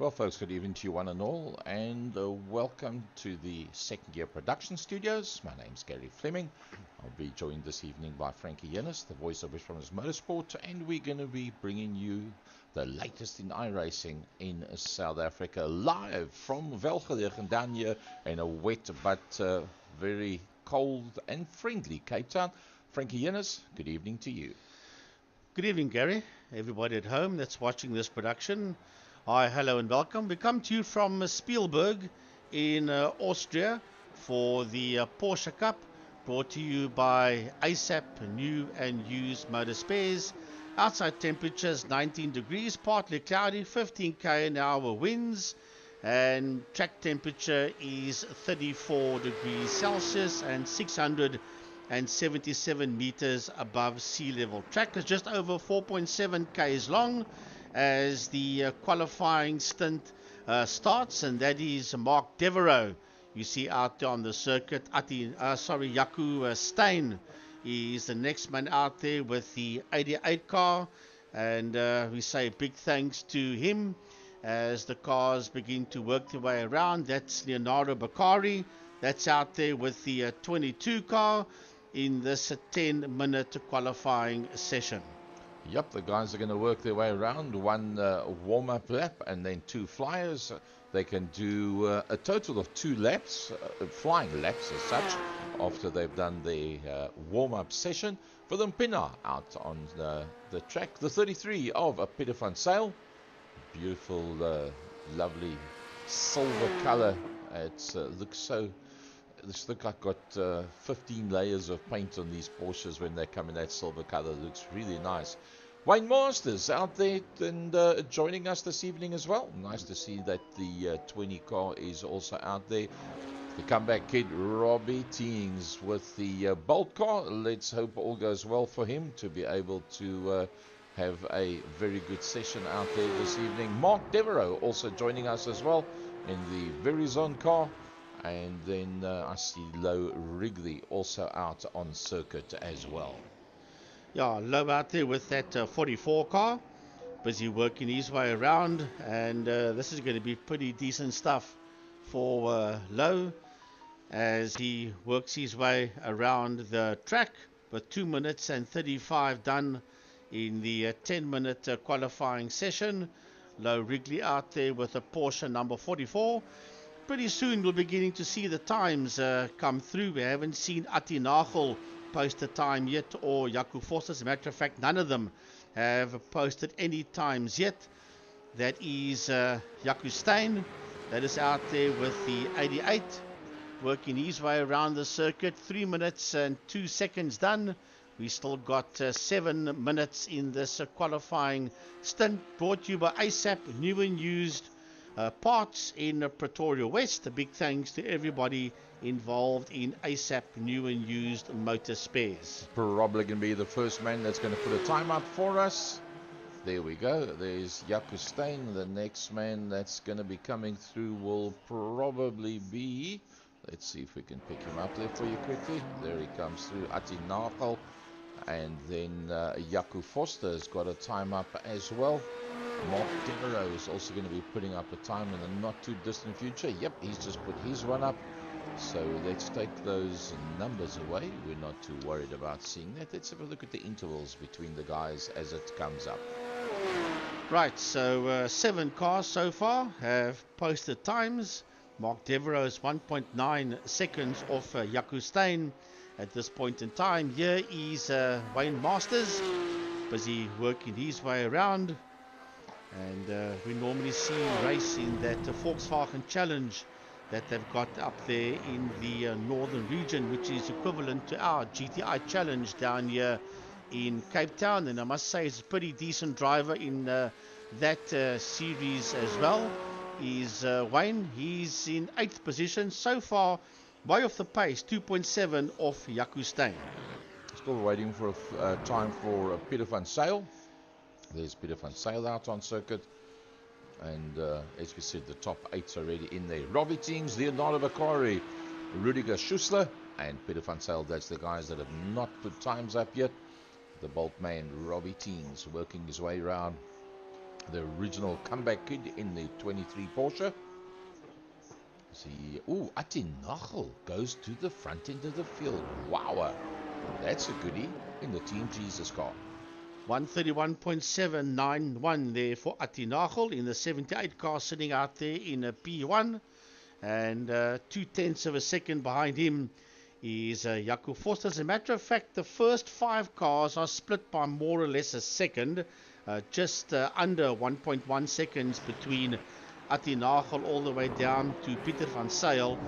Well, folks, good evening to you one and all, and welcome to the Second Gear Production Studios. My name's Gary Fleming. I'll be joined this evening by Frankie Yennis, the voice of West Motorsport, and we're going to be bringing you the latest in iRacing in South Africa, live from Velgelegen down here in a wet but very cold and friendly Cape Town. Frankie Yennis, good evening to you. Good evening, Gary. Everybody at home that's watching this production. Hi, hello and welcome. We come to you from Spielberg in Austria for the Porsche Cup, brought to you by ASAP New and Used Motor Spares. Outside temperatures 19 degrees, partly cloudy, 15 km/h winds, and track temperature is 34 degrees Celsius and 677 meters above sea level. Track is just over 4.7 k's long as the qualifying stint starts, and that is Mark Devereaux. You see out there on the circuit. Jaco Steyn is the next man out there with the 88 car, and we say big thanks to him as the cars begin to work their way around. That's Leonardo Bakari. That's out there with the 22 car in this 10-minute qualifying session. Yep, the guys are going to work their way around. One warm-up lap and then two flyers. They can do a total of 2 laps, flying laps as such, after they've done their warm-up session. For the Mpina out on the track, the 33 of Peter van Zyl. Beautiful, lovely silver color. It looks so... This looks like got 15 layers of paint on these Porsches when they come in that silver color. It looks really nice. Wayne Masters out there and joining us this evening as well. Nice to see that the 20 car is also out there. The comeback kid Robbie Teings with the Bolt car. Let's hope all goes well for him to be able to have a very good session out there this evening. Mark Devereaux also joining us as well in the Verizon car. And then I see Low Wrigley also out on circuit as well. Yeah, Low out there with that 44 car, busy working his way around, and this is going to be pretty decent stuff for Low as he works his way around the track with 2 minutes and 35 done in the 10-minute qualifying session. Low Wrigley out there with a Porsche number 44. Pretty soon we're beginning to see the times come through. We haven't seen Atti Nagel post a time yet, or Jaco Vos. As a matter of fact, none of them have posted any times yet. That is Jaco Steyn. That is out there with the 88, working his way around the circuit. 3 minutes and 2 seconds done. We still got 7 minutes in this qualifying stint, brought to you by ASAP New and Used parts in Pretoria West. A big thanks to everybody involved in ASAP New and Used Motor Spares. Probably going to be the first man that's going to put a time up for us. There we go. There's Jaco Steyn. The next man that's going to be coming through will probably be... Let's see if we can pick him up there for you quickly. There he comes through, Atti Nagel. And then Jaco Foster has got a time up as well. Mark Devereaux is also going to be putting up a time in the not too distant future. Yep, he's just put his one up. So let's take those numbers away. We're not too worried about seeing that. Let's have a look at the intervals between the guys as it comes up. Right, so 7 cars so far have posted times. Mark Devereaux is 1.9 seconds off Jaco Steyn at this point in time. Here is Wayne Masters, busy working his way around. And we normally see him race in that Volkswagen Challenge that they've got up there in the northern region, which is equivalent to our GTI Challenge down here in Cape Town. And I must say it's a pretty decent driver in that series as well. Is Wayne. He's in 8th position so far, way off the pace, 2.7 off Jaco Steyn. Still waiting for a time for Peter van Zyl. There's Peter van Zyl out on circuit. And as we said, the top 8's already in there. Robbie Teings, Leonardo Bakari, Rudiger Schussler, and Peter van Zyl. That's the guys that have not put times up yet. The Bolt man, Robbie Teings, working his way around the original comeback kid in the 23 Porsche. See, ooh, Atinachel goes to the front end of the field. Wow, that's a goodie in the Team Jesus car. 131.791 there for Atinachel in the 78 car, sitting out there in a P1. And 0.2 of a second behind him is Jaco Forster. As a matter of fact, the first 5 cars are split by more or less a second, just under 1.1 seconds between Atinachel all the way down to Pieter van Zyl.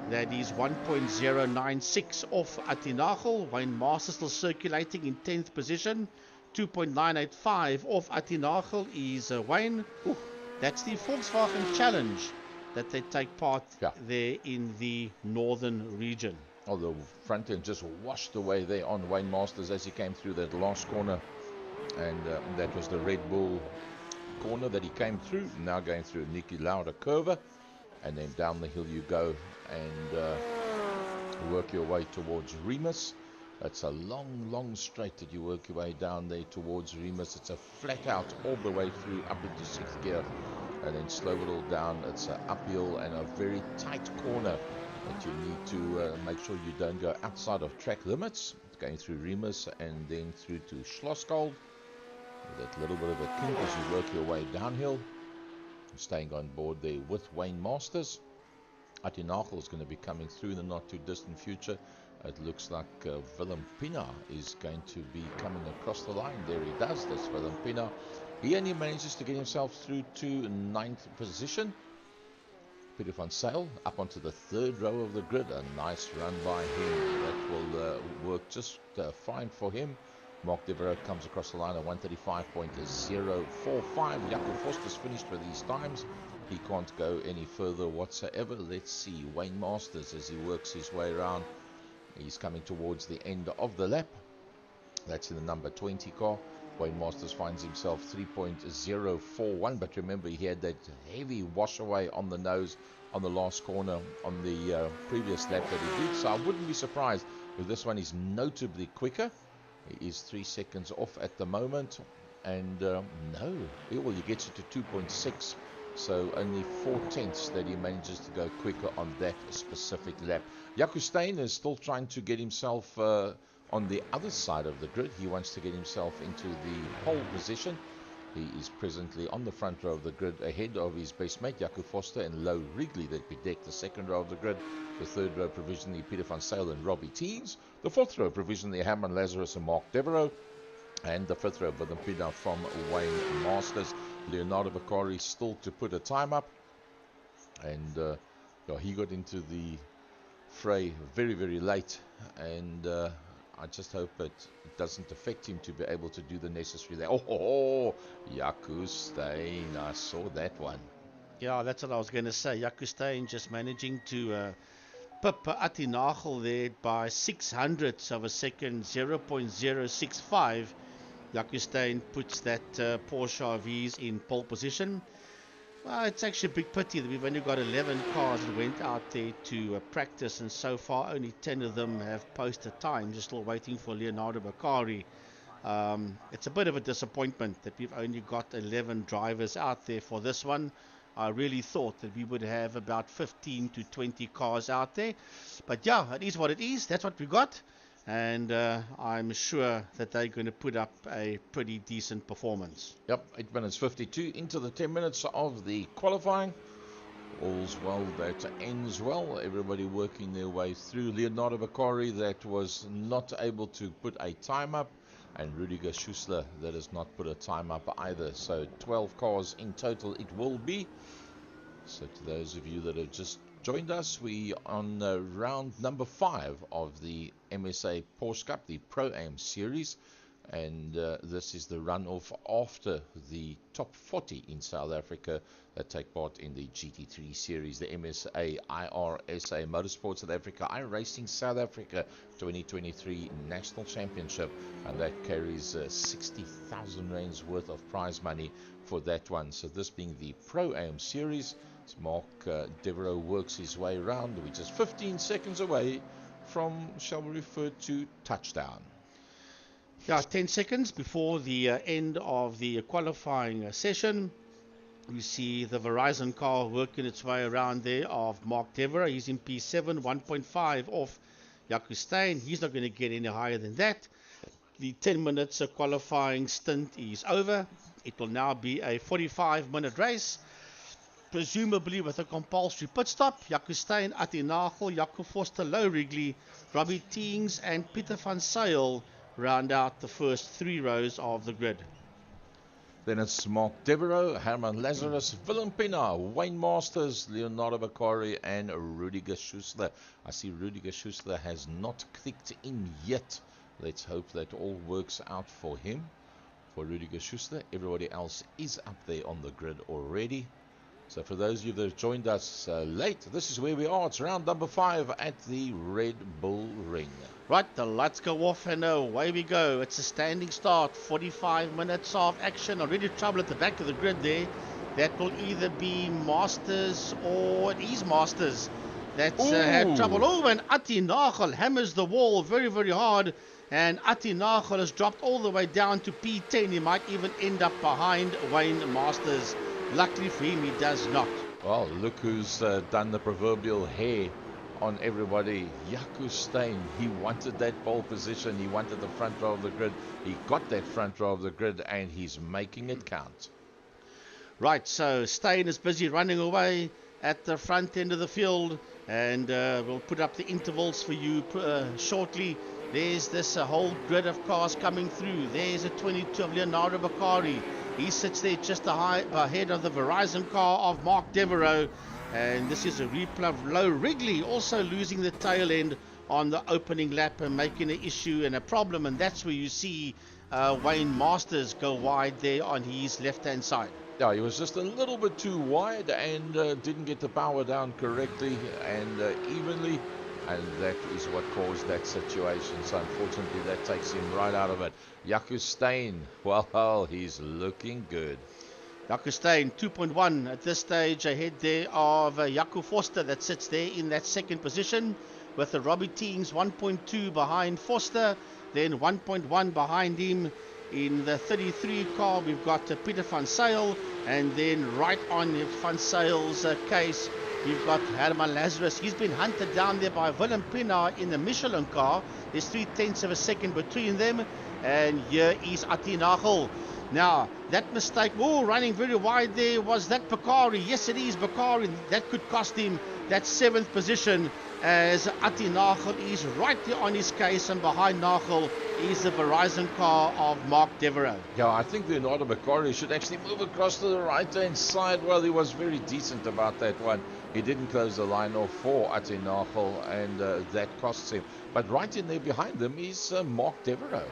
That is 1.096 off Atinachel. Wayne Masters still circulating in 10th position. 2.985 off Atinachel is Wayne. Ooh, that's the Volkswagen Challenge that they take part there in the northern region. Oh, the front end just washed away there on Wayne Masters as he came through that last corner. And that was the Red Bull corner that he came through. Now going through Niki Lauda curve. And then down the hill you go and work your way towards Remus. It's a long straight that you work your way down there towards Remus. It's a flat out all the way through up into 6th gear. And then slow it all down. It's an uphill and a very tight corner that you need to make sure you don't go outside of track limits. Going through Remus and then through to Schlossgold. That little bit of a kink as you work your way downhill. Staying on board there with Wayne Masters. Atinachel is going to be coming through in the not too distant future. It looks like Willem Pina is going to be coming across the line. There he does. That's Willem Pina. He only manages to get himself through to 9th position. Pieter van Zyl up onto the 3rd row of the grid. A nice run by him. That will work just fine for him. Mark Devereaux comes across the line at 135.045. Jaco Forster's finished with these times. He can't go any further whatsoever. Let's see Wayne Masters as he works his way around. He's coming towards the end of the lap. That's in the number 20 car. Wayne Masters finds himself 3.041. But remember, he had that heavy wash away on the nose on the last corner on the previous lap that he did. So I wouldn't be surprised if this one is notably quicker. He is 3 seconds off at the moment. And no, well, he gets it to 2.6. So only 4/10 that he manages to go quicker on that specific lap. Jaco Steyn is still trying to get himself on the other side of the grid. He wants to get himself into the pole position. He is presently on the front row of the grid ahead of his best mate Jaco Forster and Louw Wrigley that bedeck the 2nd row of the grid. The 3rd row provisionally Pieter van Zyl and Robbie Teens. The 4th row provisionally Herman Lazarus and Mark Devereaux. And the 5th row Willem Pina from Wayne Masters. Leonardo Beccari still to put a time up. And he got into the fray very late. And I just hope it doesn't affect him to be able to do the necessary there. Oh, Jaco Steyn. I saw that one. Yeah, that's what I was going to say. Jaco Steyn just managing to pip Atinachel there by 0.06 of a second, 0.065. Jaco Steyn puts that Porsche of his in pole position. Well, it's actually a big pity that we've only got 11 cars that went out there to practice, and so far only 10 of them have posted time. Just still waiting for Leonardo Beccari. It's a bit of a disappointment that we've only got 11 drivers out there for this one. I really thought that we would have about 15 to 20 cars out there. But yeah, it is what it is. That's what we got. And I'm sure that they're going to put up a pretty decent performance. Yep, 8 minutes 52 into the 10 minutes of the qualifying. All's well that ends well. Everybody working their way through. Leonardo Beccari that was not able to put a time up. And Rudiger Schussler that has not put a time up either. So 12 cars in total it will be. So to those of you that have just joined us, we on round number 5 of the MSA Porsche Cup, the Pro-Am Series. And this is the run-off after the top 40 in South Africa that take part in the GT3 Series, the MSA iRSA Motorsport South Africa, iRacing South Africa 2023 National Championship. And that carries 60,000 rands worth of prize money for that one. So this being the Pro-Am Series, Mark Devereaux works his way around. We're just 15 seconds away from, shall we refer to, touchdown. Yeah, 10 seconds before the end of the qualifying session. You see the Verizon car working its way around there of Mark Devereux. He's in P7, 1.5 off Jaco Steyn. He's not going to get any higher than that. The 10 minutes qualifying stint is over. It will now be a 45-minute race, presumably with a compulsory pit stop. Jaco Steyn, Atti Nagel, Jaco Forster, Lou Wrigley, Robbie Teings and Pieter van Zyl round out the first 3 rows of the grid. Then it's Mark Devereux, Herman Lazarus, Willem Pina, Wayne Masters, Leonardo Beccari, and Rudiger Schuster. I see Rudiger Schuster has not clicked in yet. Let's hope that all works out for him. For Rudiger Schuster, everybody else is up there on the grid already. So for those of you that have joined us late, this is where we are. It's round number 5 at the Red Bull Ring. Right, the lights go off and away we go. It's a standing start, 45 minutes of action. Already trouble at the back of the grid there. That will either be Masters or it is Masters. That's had trouble. Oh, and Atti Nagel hammers the wall very, very hard. And Atti Nagel has dropped all the way down to P10. He might even end up behind Wayne Masters. Luckily for him, he does not. Well, look who's done the proverbial hair on everybody. Jaco Steyn, he wanted that pole position. He wanted the front row of the grid. He got that front row of the grid, and he's making it count. Right, so Steyn is busy running away at the front end of the field, and we'll put up the intervals for you shortly. There's this whole grid of cars coming through. There's a 22 of Leonardo Beccari. He sits there just ahead of the Verizon car of Mark Devereux. And this is a replay of Lou Wrigley also losing the tail end on the opening lap and making an issue and a problem. And that's where you see Wayne Masters go wide there on his left-hand side. Yeah, he was just a little bit too wide and didn't get the power down correctly and evenly. And that is what caused that situation. So unfortunately, that takes him right out of it. Jaco Steyn, well, he's looking good. Jaco Steyn, 2.1 at this stage, ahead there of Jaco Forster that sits there in that second position, with the Robbie Teings 1.2 behind Forster, then 1.1 behind him. In the 33 car, we've got Pieter van Zyl, and then right on van Zyl's case, we've got Herman Lazarus. He's been hunted down there by Willem Pina in the Michelin car. There's 0.3 of a second between them. And here is Atti Nagel. Now, that mistake, running very wide there, was that Beccari? Yes, it is Beccari. That could cost him that 7th position, as Atti Nagel is right there on his case, and behind Nagel is the Verizon car of Mark Devereux. Yeah, I think Leonardo Beccari should actually move across to the right-hand side. Well, he was very decent about that one. He didn't close the line off for Atti Nagel, and that costs him. But right in there behind them is Mark Devereux.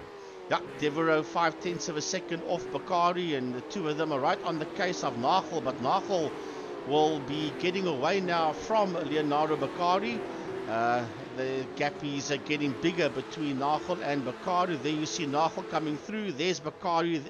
Yeah, Devereux 0.5 of a second off Beccari, and the two of them are right on the case of Nagel. But Nagel will be getting away now from Leonardo Beccari. The gap is getting bigger between Nagel and Beccari. There you see Nagel coming through. There's Beccari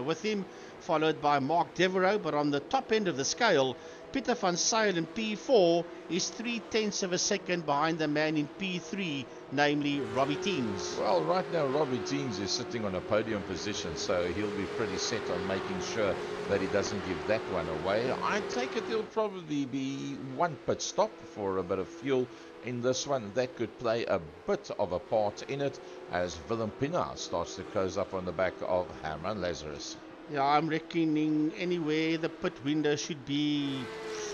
with him, followed by Mark Devereux. But on the top end of the scale, Pieter van Zyl in P4 is 0.3 of a second behind the man in P3, namely Robbie Teings. Well, right now Robbie Teings is sitting on a podium position, so he'll be pretty set on making sure that he doesn't give that one away. I take it there'll probably be one pit stop for a bit of fuel in this one. That could play a bit of a part in it, as Willem Pina starts to close up on the back of Herman Lazarus. Yeah, I'm reckoning anywhere the pit window should be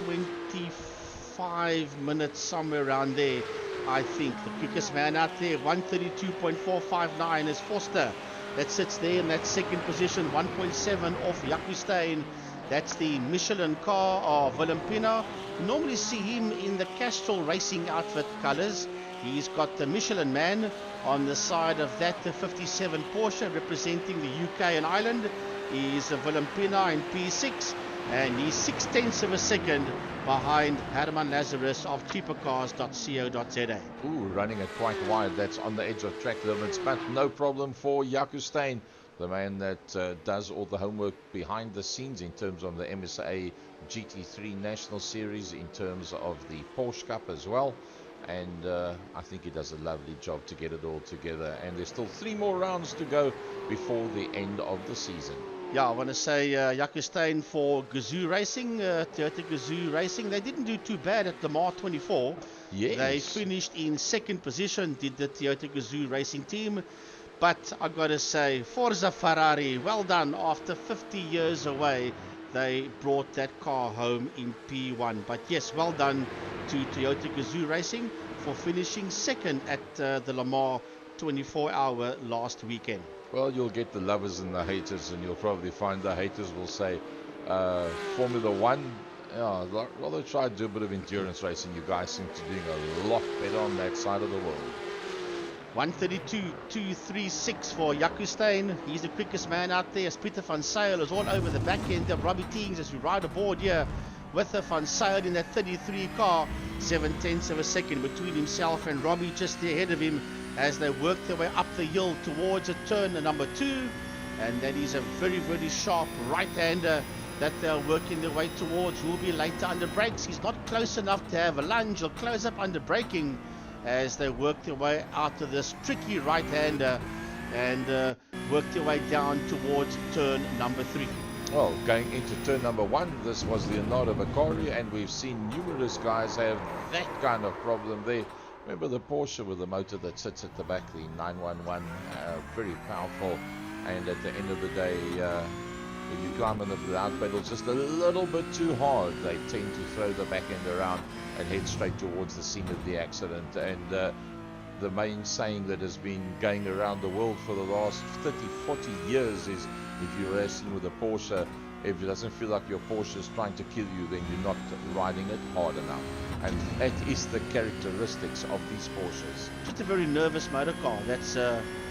25 minutes, somewhere around there. I think the quickest man out there, 132.459, is Forster. That sits there in that second position, 1.7 off Jaco Steyn. That's the Michelin car of Willem Pina. You normally see him in the Castrol Racing outfit colours. He's got the Michelin man on the side of that, the 57 Porsche representing the UK and Ireland. He's Willem Pina in P6, and he's 0.6 of a second behind Herman Lazarus of cheapercars.co.za. Running it quite wide. That's on the edge of track limits, but no problem for Jaco Steyn, the man that does all the homework behind the scenes in terms of the MSA GT3 National Series, in terms of the Porsche Cup as well. and I think he does a lovely job to get it all together. And there's still 3 more rounds to go before the end of the season. Yeah, I want to say Jaco Steyn for Gazoo Racing, Toyota Gazoo Racing. They didn't do too bad at the Mar 24. Yes. They finished in 2nd position, did the Toyota Gazoo Racing team. But I got to say, Forza Ferrari, well done. After 50 years away, they brought that car home in P1. But yes, well done to Toyota Gazoo Racing for finishing 2nd at the Le Mans 24-hour last weekend. Well, you'll get the lovers and the haters, and you'll probably find the haters will say, Formula One, rather try to do a bit of endurance racing. You guys seem to be doing a lot better on that side of the world. 132.236 for Jaco Steyn. He's the quickest man out there, as Pieter van Zyl is all over the back end of Robbie Teings as we ride aboard here with the van Zyl in that 33 car. 7/10 of a second between himself and Robbie, just ahead of him as they work their way up the hill towards a turn number 2. And that is a very, very sharp right-hander that they're working their way towards. Will be later under brakes. He's not close enough to have a lunge. He'll close up under braking as they work their way out of this tricky right-hander and work their way down towards turn number 3. Well, going into turn number 1, this was Leonardo Vicari, and we've seen numerous guys have that kind of problem there. Remember the Porsche with the motor that sits at the back, the 911, very powerful, and at the end of the day, if you climb on the loud pedals just a little bit too hard, they tend to throw the back end around and head straight towards the scene of the accident. And the main saying that has been going around the world for the last 30, 40 years is, if you're racing with a Porsche, if it doesn't feel like your Porsche is trying to kill you, then you're not riding it hard enough. And that is the characteristics of these Porsches. Just a very nervous motor car. That's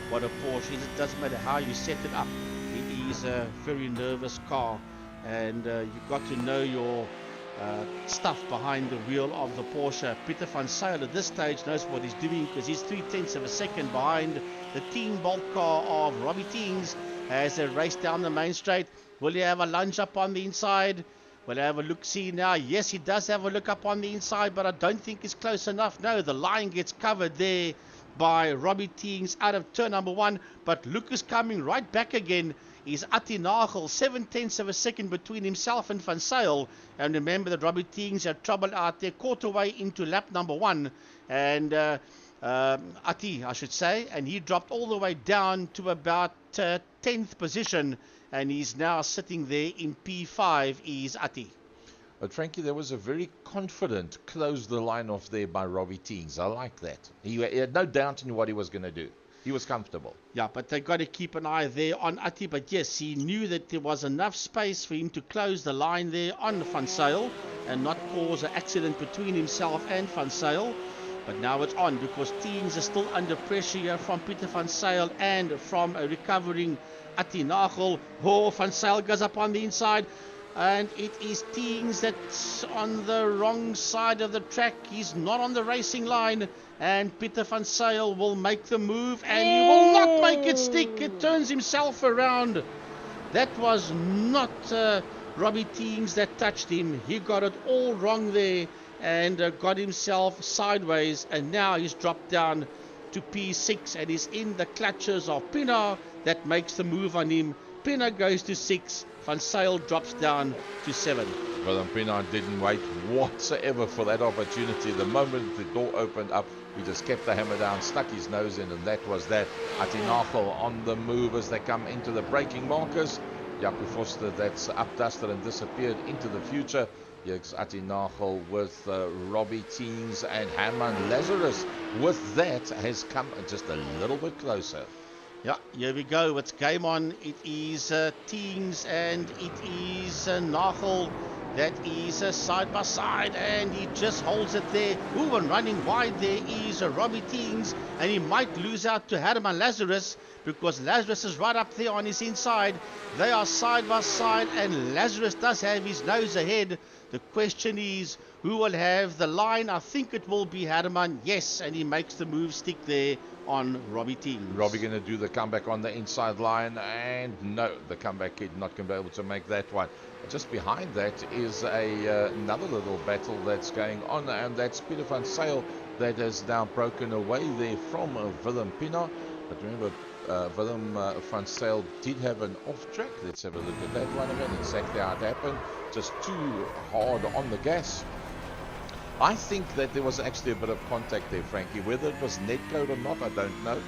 what a Porsche is. It doesn't matter how you set it up. It is a very nervous car, and you've got to know your stuff behind the wheel of the Porsche. Pieter van Zyl at this stage knows what he's doing, because he's 3/10 of a second behind the Team Bolt car of Robbie Teings as they race down the main straight. Will he have a lunge up on the inside? Will he have a look-see now? Yes, he does have a look up on the inside, but I don't think it's close enough. No, the line gets covered there by Robbie Teings out of turn number 1, but Luke is coming right back again. Is Atti Nagel, 7/10 of a second between himself and Van Zyl. And remember that Robbie Teings had trouble out there, caught away into lap number 1. And Atti, I should say, and he dropped all the way down to about 10th position. And he's now sitting there in P5, is Atti. But Frankie, there was a very confident close the line off there by Robbie Teings. I like that. He had no doubt in what he was going to do. He was comfortable. Yeah, but they got to keep an eye there on Atti. But yes, he knew that there was enough space for him to close the line there on Van Zyl and not cause an accident between himself and Van Zyl. But now it's on, because Teams is still under pressure here from Pieter van Zyl and from a recovering Atti Nagel. Oh, Van Zyl goes up on the inside. And it is Teams that's on the wrong side of the track. He's not on the racing line. And Pieter van Zyl will make the move, and he will not make it stick. It turns himself around. That was not Robbie Teams that touched him. He got it all wrong there and got himself sideways. And now he's dropped down to P6 and is in the clutches of Pieter that makes the move on him. Pieter goes to 6. Van Zyl drops down to 7. Well, Pieter didn't wait whatsoever for that opportunity. The moment the door opened up, he just kept the hammer down, stuck his nose in, and that was that. Atti Nagel on the move as they come into the braking markers. Jaco Foster, that's updusted and disappeared into the future. Here's Atti Nagel with Robbie Teings, and Herman Lazarus with that has come just a little bit closer. Yeah, here we go. It's game on. It is Teams and it is Nagel. That is side by side, and he just holds it there. Ooh, and running wide there is Robbie Teings, and he might lose out to Herman Lazarus, because Lazarus is right up there on his inside. They are side by side, and Lazarus does have his nose ahead. The question is, who will have the line? I think it will be Herman. Yes, and he makes the move stick there on Robbie Teams. Robbie going to do the comeback on the inside line, and no, the comeback kid not going to be able to make that one. Just behind that is another little battle that's going on, and that's Pieter van Zyl that has now broken away there from Willem Pienaar. But remember, Willem van Zyl did have an off track. Let's have a look at that one again. Exactly how it happened. Just too hard on the gas. I think that there was actually a bit of contact there, Frankie. Whether it was netcode or not, I don't know.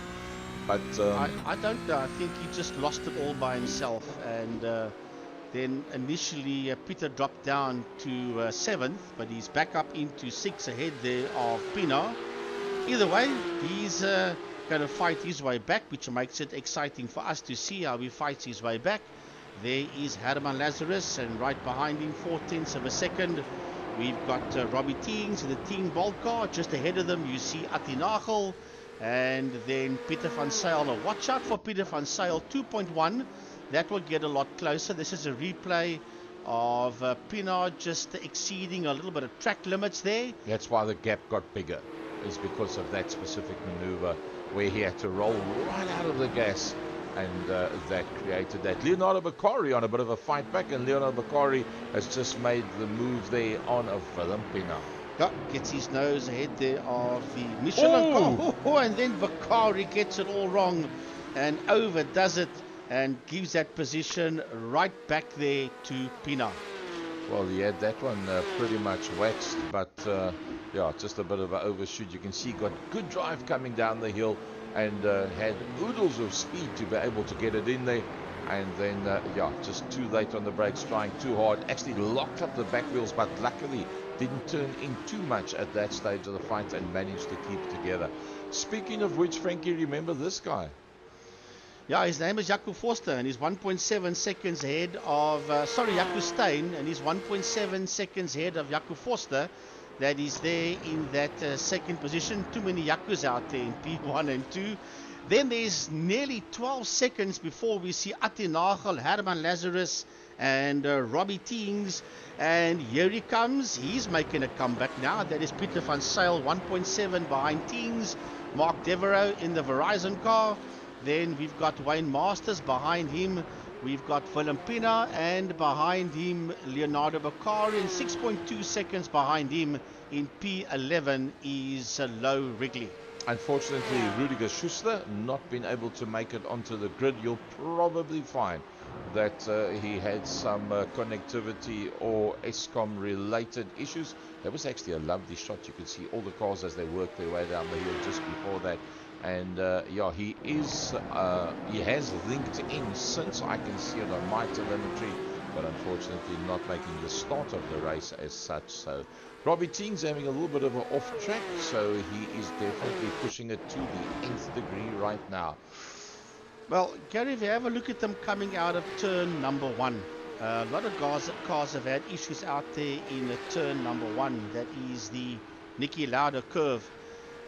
But I don't know. I think he just lost it all by himself. And then initially Peter dropped down to 7th, but he's back up into 6th ahead there of Pienaar. Either way, he's going to fight his way back, which makes it exciting for us to see how he fights his way back. There is Herman Lazarus, and right behind him, 4/10 of a second, we've got Robbie Teings in the Team Bolt car. Just ahead of them, you see Atti Nagel, and then Peter van Zyl. Watch out for Peter van Zyl, 2.1. That will get a lot closer. This is a replay of Pienaar just exceeding a little bit of track limits there. That's why the gap got bigger, is because of that specific maneuver where he had to roll right out of the gas, and that created that. Leonardo Beccari on a bit of a fight back, and Leonardo Beccari has just made the move there on a Willem Pienaar. Yeah, gets his nose ahead there of the Michelin car. And then Beccari gets it all wrong and overdoes it and gives that position right back there to Pienaar. Well, he had that one pretty much waxed, but yeah, just a bit of an overshoot. You can see he got good drive coming down the hill, and had oodles of speed to be able to get it in there. And then, yeah, just too late on the brakes, trying too hard. Actually locked up the back wheels, but luckily didn't turn in too much at that stage of the fight and managed to keep together. Speaking of which, Frankie, remember this guy? Yeah, his name is Jaco Forster, and he's 1.7 seconds ahead of, Jaco Steyn, and he's 1.7 seconds ahead of Jaco Forster. That is there in that second position. Too many Jacos out there in P1 and 2. Then there's nearly 12 seconds before we see Atti Nagel, Herman Lazarus, and Robbie Teings. And here he comes. He's making a comeback now. That is Peter van Zyl, 1.7 behind Teings. Mark Devereaux in the Verizon car. Then we've got Wayne Masters behind him. We've got Willem Pienaar, and behind him Leonardo Beccari, and 6.2 seconds behind him in P11 is Low Wrigley. Unfortunately, Rudiger Schuster not been able to make it onto the grid. You'll probably find that he had some connectivity or ESCOM related issues. That was actually a lovely shot. You could see all the cars as they worked their way down the hill just before that. And yeah, he has linked in since. I can see it on my telemetry, but unfortunately not making the start of the race as such. So Robbie Teings having a little bit of an off track, so he is definitely pushing it to the nth degree right now. Well, Gary, if you have a look at them coming out of turn number 1, a lot of cars have had issues out there in turn number 1. That is the Nicky Lauda curve.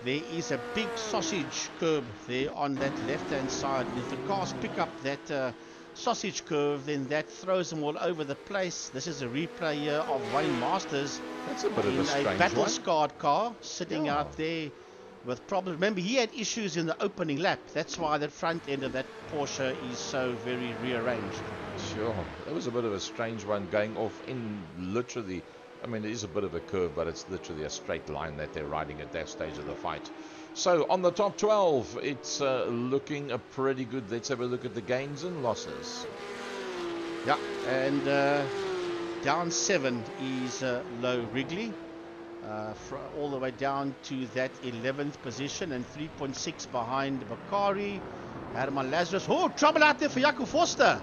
There is a big sausage curve there on that left-hand side. And if the cars pick up that sausage curve, then that throws them all over the place. This is a replay here of Wayne Masters. That's a bit of a strange one. Battle-scarred car sitting out there with problems. Remember, he had issues in the opening lap. That's why the front end of that Porsche is so very rearranged. Sure. That was a bit of a strange one going off in literally... I mean, it is a bit of a curve, but it's literally a straight line that they're riding at that stage of the fight. So, on the top 12, it's looking pretty good. Let's have a look at the gains and losses. Yeah, and down 7 is Low Wrigley. All the way down to that 11th position, and 3.6 behind Beccari. Herman Lazarus. Oh, trouble out there for Jaco Forster.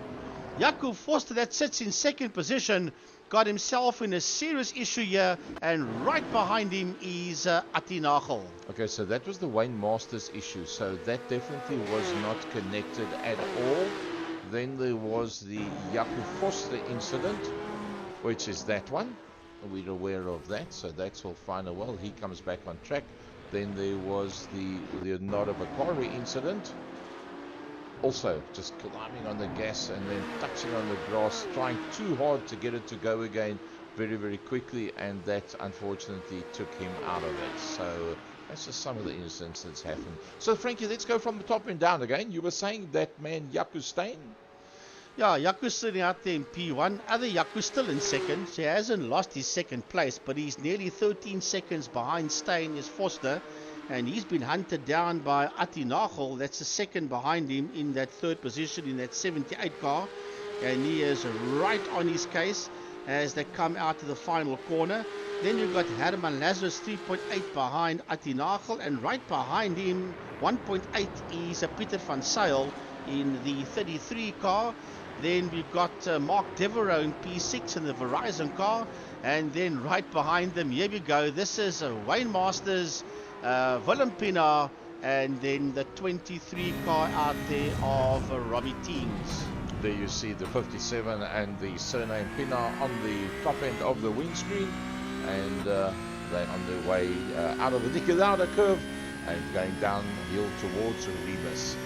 Jaco Forster, that sits in second position, got himself in a serious issue here, and right behind him is Atti Nagel. Okay, so that was the Wayne Masters issue, so that definitely was not connected at all. Then there was the Jaco Forster incident, which is that one. We're aware of that, so that's all fine and well. He comes back on track. Then there was the Leonardo Beccari incident. Also, just climbing on the gas and then touching on the grass, trying too hard to get it to go again very, very quickly, and that unfortunately took him out of it. So that's just some of the incidents that's happened. So, Frankie, let's go from the top and down again. You were saying that man Jaco Steyn? Yeah, Jaco's sitting out there in P1. Other Jaco's still in second. So he hasn't lost his second place, but he's nearly 13 seconds behind Steyn is Foster. And he's been hunted down by Atti Nagel. That's the second behind him in that third position in that 78 car. And he is right on his case as they come out to the final corner. Then you've got Herman Lazarus 3.8 behind Atti Nagel. And right behind him, 1.8 is Pieter van Zyl in the 33 car. Then we've got Mark Devereaux in P6 in the Verizon car. And then right behind them, here we go. This is Wayne Masters, Willem Pinaar, and then the 23 car out there of Robbie Teams. There you see the 57 and the surname Pinaar on the top end of the windscreen. And they're on their way out of the Niki Lauda curve and going downhill towards Rebus.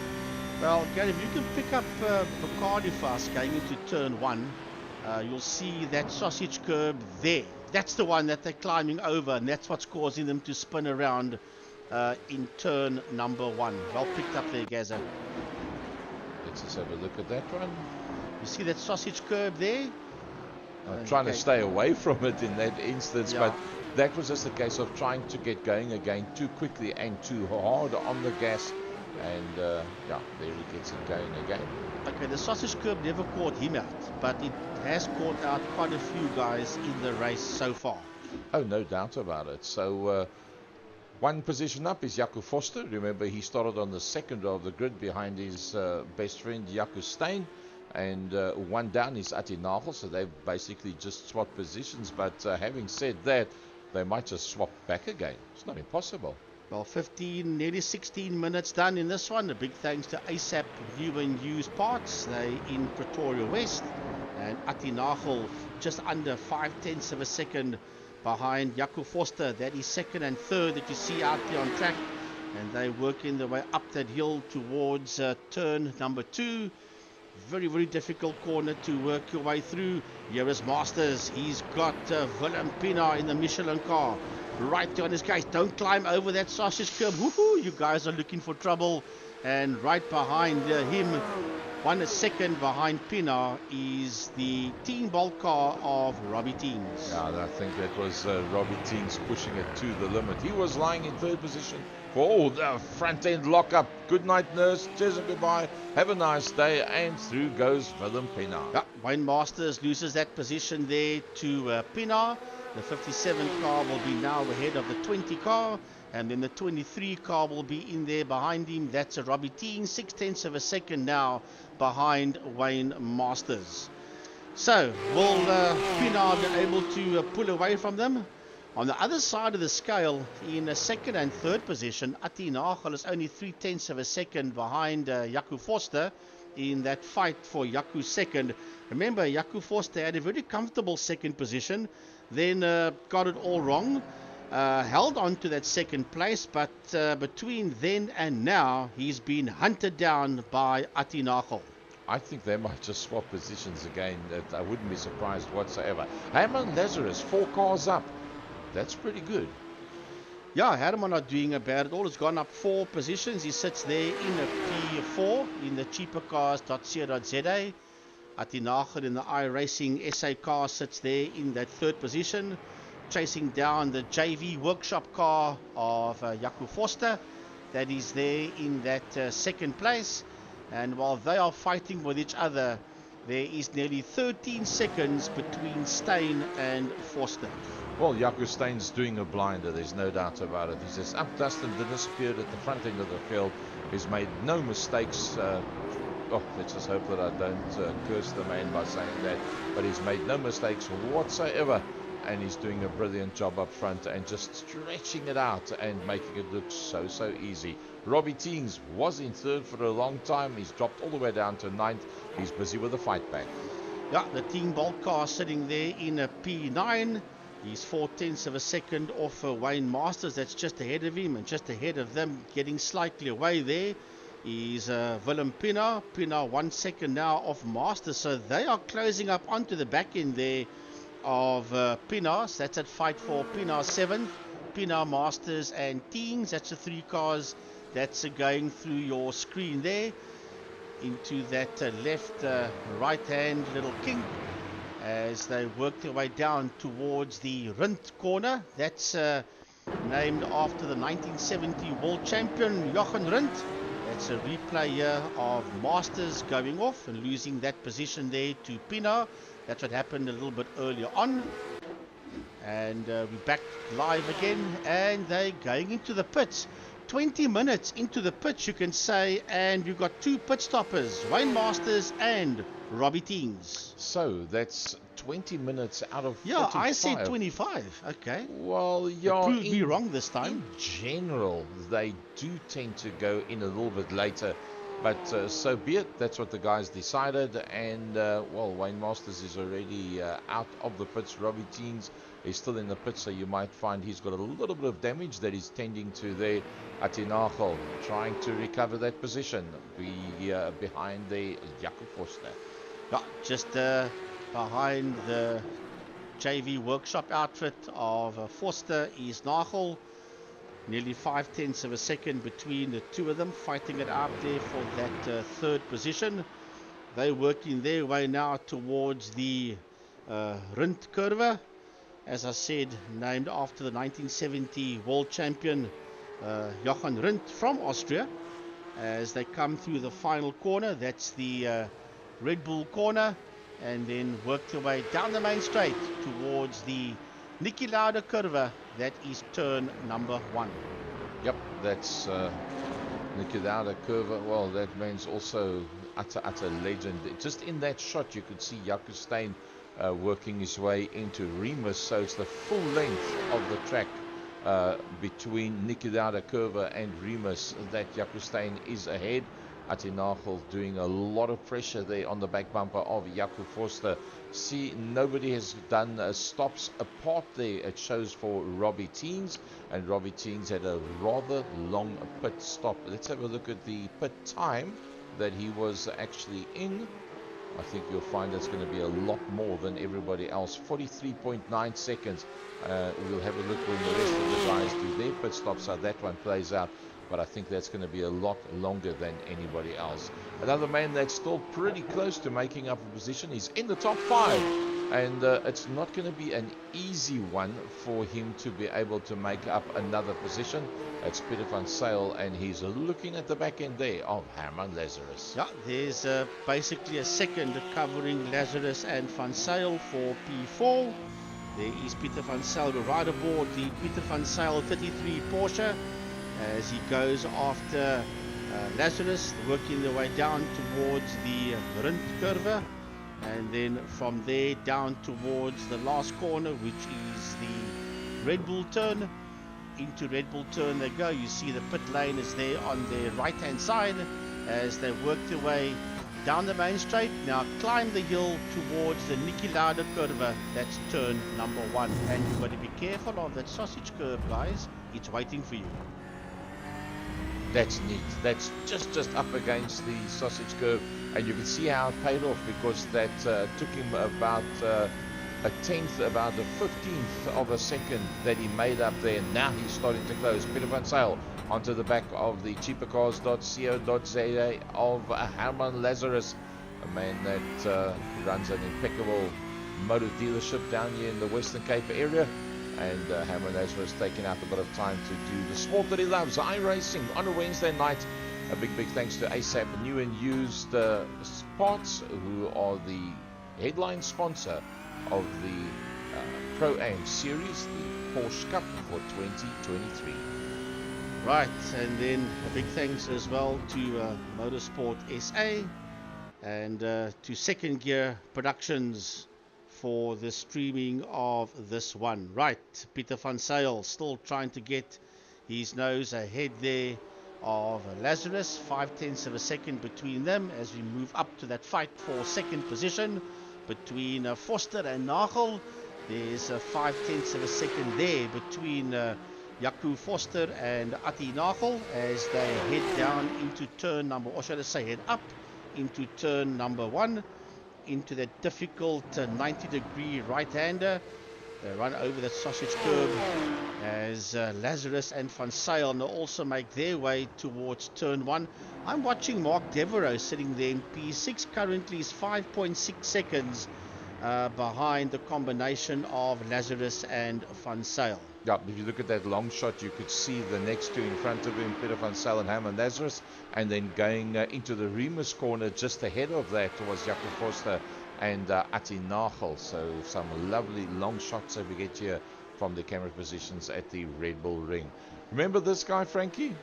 Well, Gary, if you can pick up Bacardi for us going into turn 1, you'll see that sausage curb there. That's the one that they're climbing over, and that's what's causing them to spin around in turn number 1. Well picked up there, Gaza. Let's just have a look at that one. You see that sausage curb there? I'm trying to stay away from it in that instance, yeah. But that was just a case of trying to get going again too quickly and too hard on the gas. And yeah, there he gets it going again. Okay, the sausage curb never caught him out, but it has caught out quite a few guys in the race so far. Oh, no doubt about it. So one position up is Jaco Foster. Remember, he started on the second of the grid behind his best friend Jaco Steyn. And one down is Atti Nagel, so they've basically just swapped positions. But having said that, they might just swap back again. It's not impossible. Well, 15, nearly 16 minutes done in this one. A big thanks to ASAP New and Used Parts. They in Pretoria West. And Atti Nagel just under 0.5 of a second behind Jaco Foster. That is second and third that you see out there on track. And they working their way up that hill towards turn number 2. Very, very difficult corner to work your way through. Here is Masters. He's got Willem Pinaar in the Michelin car. Right there on his case. Don't climb over that sausage curb. Woohoo! You guys are looking for trouble. And right behind him, 1 second behind Pinaar, is the Team Bolt car of Robbie Teams. Yeah, I think that was Robbie Teams pushing it to the limit. He was lying in third position for the front end lockup. Good night, nurse. Cheers and goodbye. Have a nice day. And through goes Willem Pinaar. Yeah, Wayne Masters loses that position there to Pinaar. The 57 car will be now ahead of the 20 car, and then the 23 car will be in there behind him. That's a Robbie Team, 0.6 of a second now behind Wayne Masters. So, will Pinaar be able to pull away from them? On the other side of the scale, in a second and third position, Atti Nagel is only 0.3 of a second behind Jaco Foster in that fight for Jaco's second. Remember, Jaco Foster had a very comfortable second position, then got it all wrong, held on to that second place, but between then and now, he's been hunted down by Atti Nagel. I think they might just swap positions again. That I wouldn't be surprised whatsoever. Herman Lazarus, 4 cars up. That's pretty good. Yeah, Herman not doing a bad at all. It's gone up 4 positions. He sits there in a P4 in the cheapercars.co.za. Atti Nagel in the iRacing SA car sits there in that third position, chasing down the JV workshop car of Jaco Foster. That is there in that second place. And while they are fighting with each other, there is nearly 13 seconds between Steyn and Foster. Well, Jaco Steyn's doing a blinder, there's no doubt about it. He's just up dust and disappeared at the front end of the field. He's made no mistakes. Let's just hope that I don't curse the man by saying that. But he's made no mistakes whatsoever. And he's doing a brilliant job up front and just stretching it out and making it look so easy. Robbie Teams was in third for a long time. He's dropped all the way down to 9th. He's busy with the fight back. Yeah, the Team Bolt car sitting there in a P9. He's 0.4 of a second off Wayne Masters. That's just ahead of him, and just ahead of them, getting slightly away there, is Willem Pinaar. Pinaar 1 second now off Masters. So they are closing up onto the back end there of Pinaar. So that's at fight for Pinaar 7th. Pinaar, Masters and Teams. That's the 3 cars that's going through your screen there. into that left right hand little kink as they work their way down towards the Rindt corner. That's named after the 1970 world champion Jochen Rindt. That's a replay here of Masters going off and losing that position there to Pino. That's what happened a little bit earlier on. And we're back live again, and they're going into the pits. 20 minutes into the pits, you can say, and we've got two pit stoppers, Wayne Masters and Robbie Teens. So that's 20 minutes out of 45. Yeah, I said 25. Okay. Well, yeah, prove me wrong this time. In general, they do tend to go in a little bit later. But so be it. That's what the guys decided. And, well, Wayne Masters is already out of the pits. Robbie Teens is still in the pits, so you might find he's got a little bit of damage that he's tending to there. Atinachel trying to recover that position behind the Jaco Forster. Yeah, just behind the JV workshop outfit of Forster is Nagel. Nearly 0.5 of a second between the two of them, fighting it out there for that third position. They're working their way now towards the Rindt curve. As I said, named after the 1970 world champion Jochen Rindt from Austria. As they come through the final corner, that's the Red Bull corner, and then work their way down the main straight towards the Niki Lauda curve. That is turn number 1. Yep, that's Niki Lauda curve. Well, that man's also utter legend. Just in that shot, you could see Jaco Steyn working his way into Remus, so it's the full length of the track between Niki Lauda curve and Remus that Jaco Steyn is ahead. Atinachel doing a lot of pressure there on the back bumper of Jaco Forster. See, nobody has done stops apart there. It shows for Robbie Teens, and Robbie Teens had a rather long pit stop. Let's have a look at the pit time that he was actually in. I think you'll find it's going to be a lot more than everybody else. 43.9 seconds. We'll have a look when the rest of the guys do their pit stops, how that one plays out. But I think that's going to be a lot longer than anybody else. Another man that's still pretty close to making up a position. He's in the top 5. And it's not going to be an easy one for him to be able to make up another position. It's Peter van Zyl, and he's looking at the back end there of Herman Lazarus. Yeah, there's basically a second covering Lazarus and van Zyl for P4. There is Peter van Zyl right aboard the Peter van Zyl 33 Porsche as he goes after Lazarus, working their way down towards the Rindt curve, and then from there down towards the last corner, which is the Red Bull turn. Into Red Bull turn they go. You see the pit lane is there on their right hand side as they work their way down the main straight. Now climb the hill towards the Niki Lauda curve. That's turn number 1, and you've got to be careful of that sausage curve, guys. It's waiting for you. That's neat. That's just up against the sausage curve, and you can see how it paid off, because that took him about a tenth, about the 15th of a second that he made up there. Now he's starting to close. Peter van Zyl onto the back of the cheapercars.co.za of Herman Lazarus, a man that runs an impeccable motor dealership down here in the Western Cape area. And Herman Lazarus taking out a bit of time to do the sport that he loves, iRacing, on a Wednesday night. A big thanks to ASAP New and Used Parts, who are the headline sponsor of the Pro-Am Series, the Porsche Cup for 2023. Right, and then a big thanks as well to Motorsport SA and to Second Gear Productions for the streaming of this one. Right, Peter van Zyl still trying to get his nose ahead there of Lazarus. 0.5 of a second between them as we move up to that fight for second position between Forster and Nagel. There's 0.5 of a second there between Jaco Forster and Ati Nagel as they head down into turn number, or should I say head up into turn number 1, into that difficult 90-degree right-hander. They run over that sausage curb as Lazarus and Van Zyl also make their way towards turn 1. I'm watching Mark Devereaux sitting there in P6. Currently is 5.6 seconds behind the combination of Lazarus and Van Zyl. Yeah, if you look at that long shot, you could see the next two in front of him, Peter Van Zyl and Herman Lazarus, and then going into the Remus corner just ahead of that was Jaco Forster and Atti Nagel. So some lovely long shots that we get here from the camera positions at the Red Bull Ring. Remember this guy, Frankie?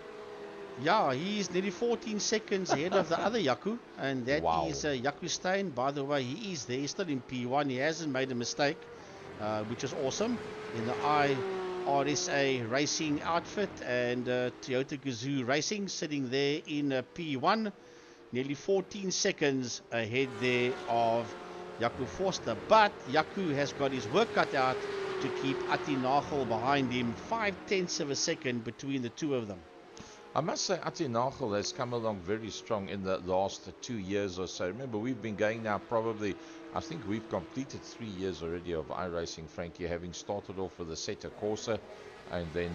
Yeah, he's nearly 14 seconds ahead of the other Jaco, and that is Jaco Steyn. By the way, he is there. He's still in P1. He hasn't made a mistake, which is awesome. In the iRSA racing outfit, and Toyota Gazoo Racing sitting there in P1. Nearly 14 seconds ahead there of Jaco Forster. But Jaco has got his work cut out to keep Atti Nagel behind him. 0.5 of a second between the two of them. I must say Atti Nagel has come along very strong in the last 2 years or so. Remember, we've been going now probably, I think we've completed 3 years already of iRacing, Frankie, having started off with the Seta Corsa and then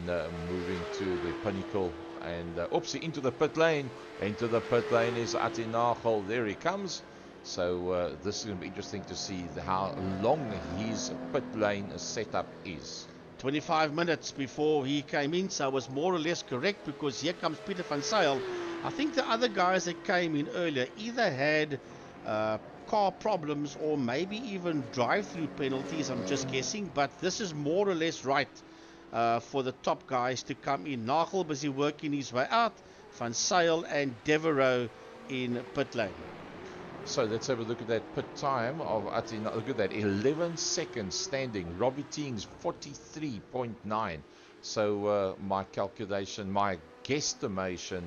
moving to the Pinnacle and into the pit lane. Into the pit lane is Atti Nagel. There he comes. So this is going to be interesting to see how long his pit lane setup is. 25 minutes before he came in, so I was more or less correct, because here comes Peter Van Zyl. I think the other guys that came in earlier either had car problems or maybe even drive-through penalties, I'm just guessing, but this is more or less right for the top guys to come in. Nagel busy working his way out, Van Zyl and Devereaux in pit lane. So let's have a look at that pit time of Atti. Look at that, 11 seconds standing. Robbie Teings 43.9. So my calculation, my guesstimation,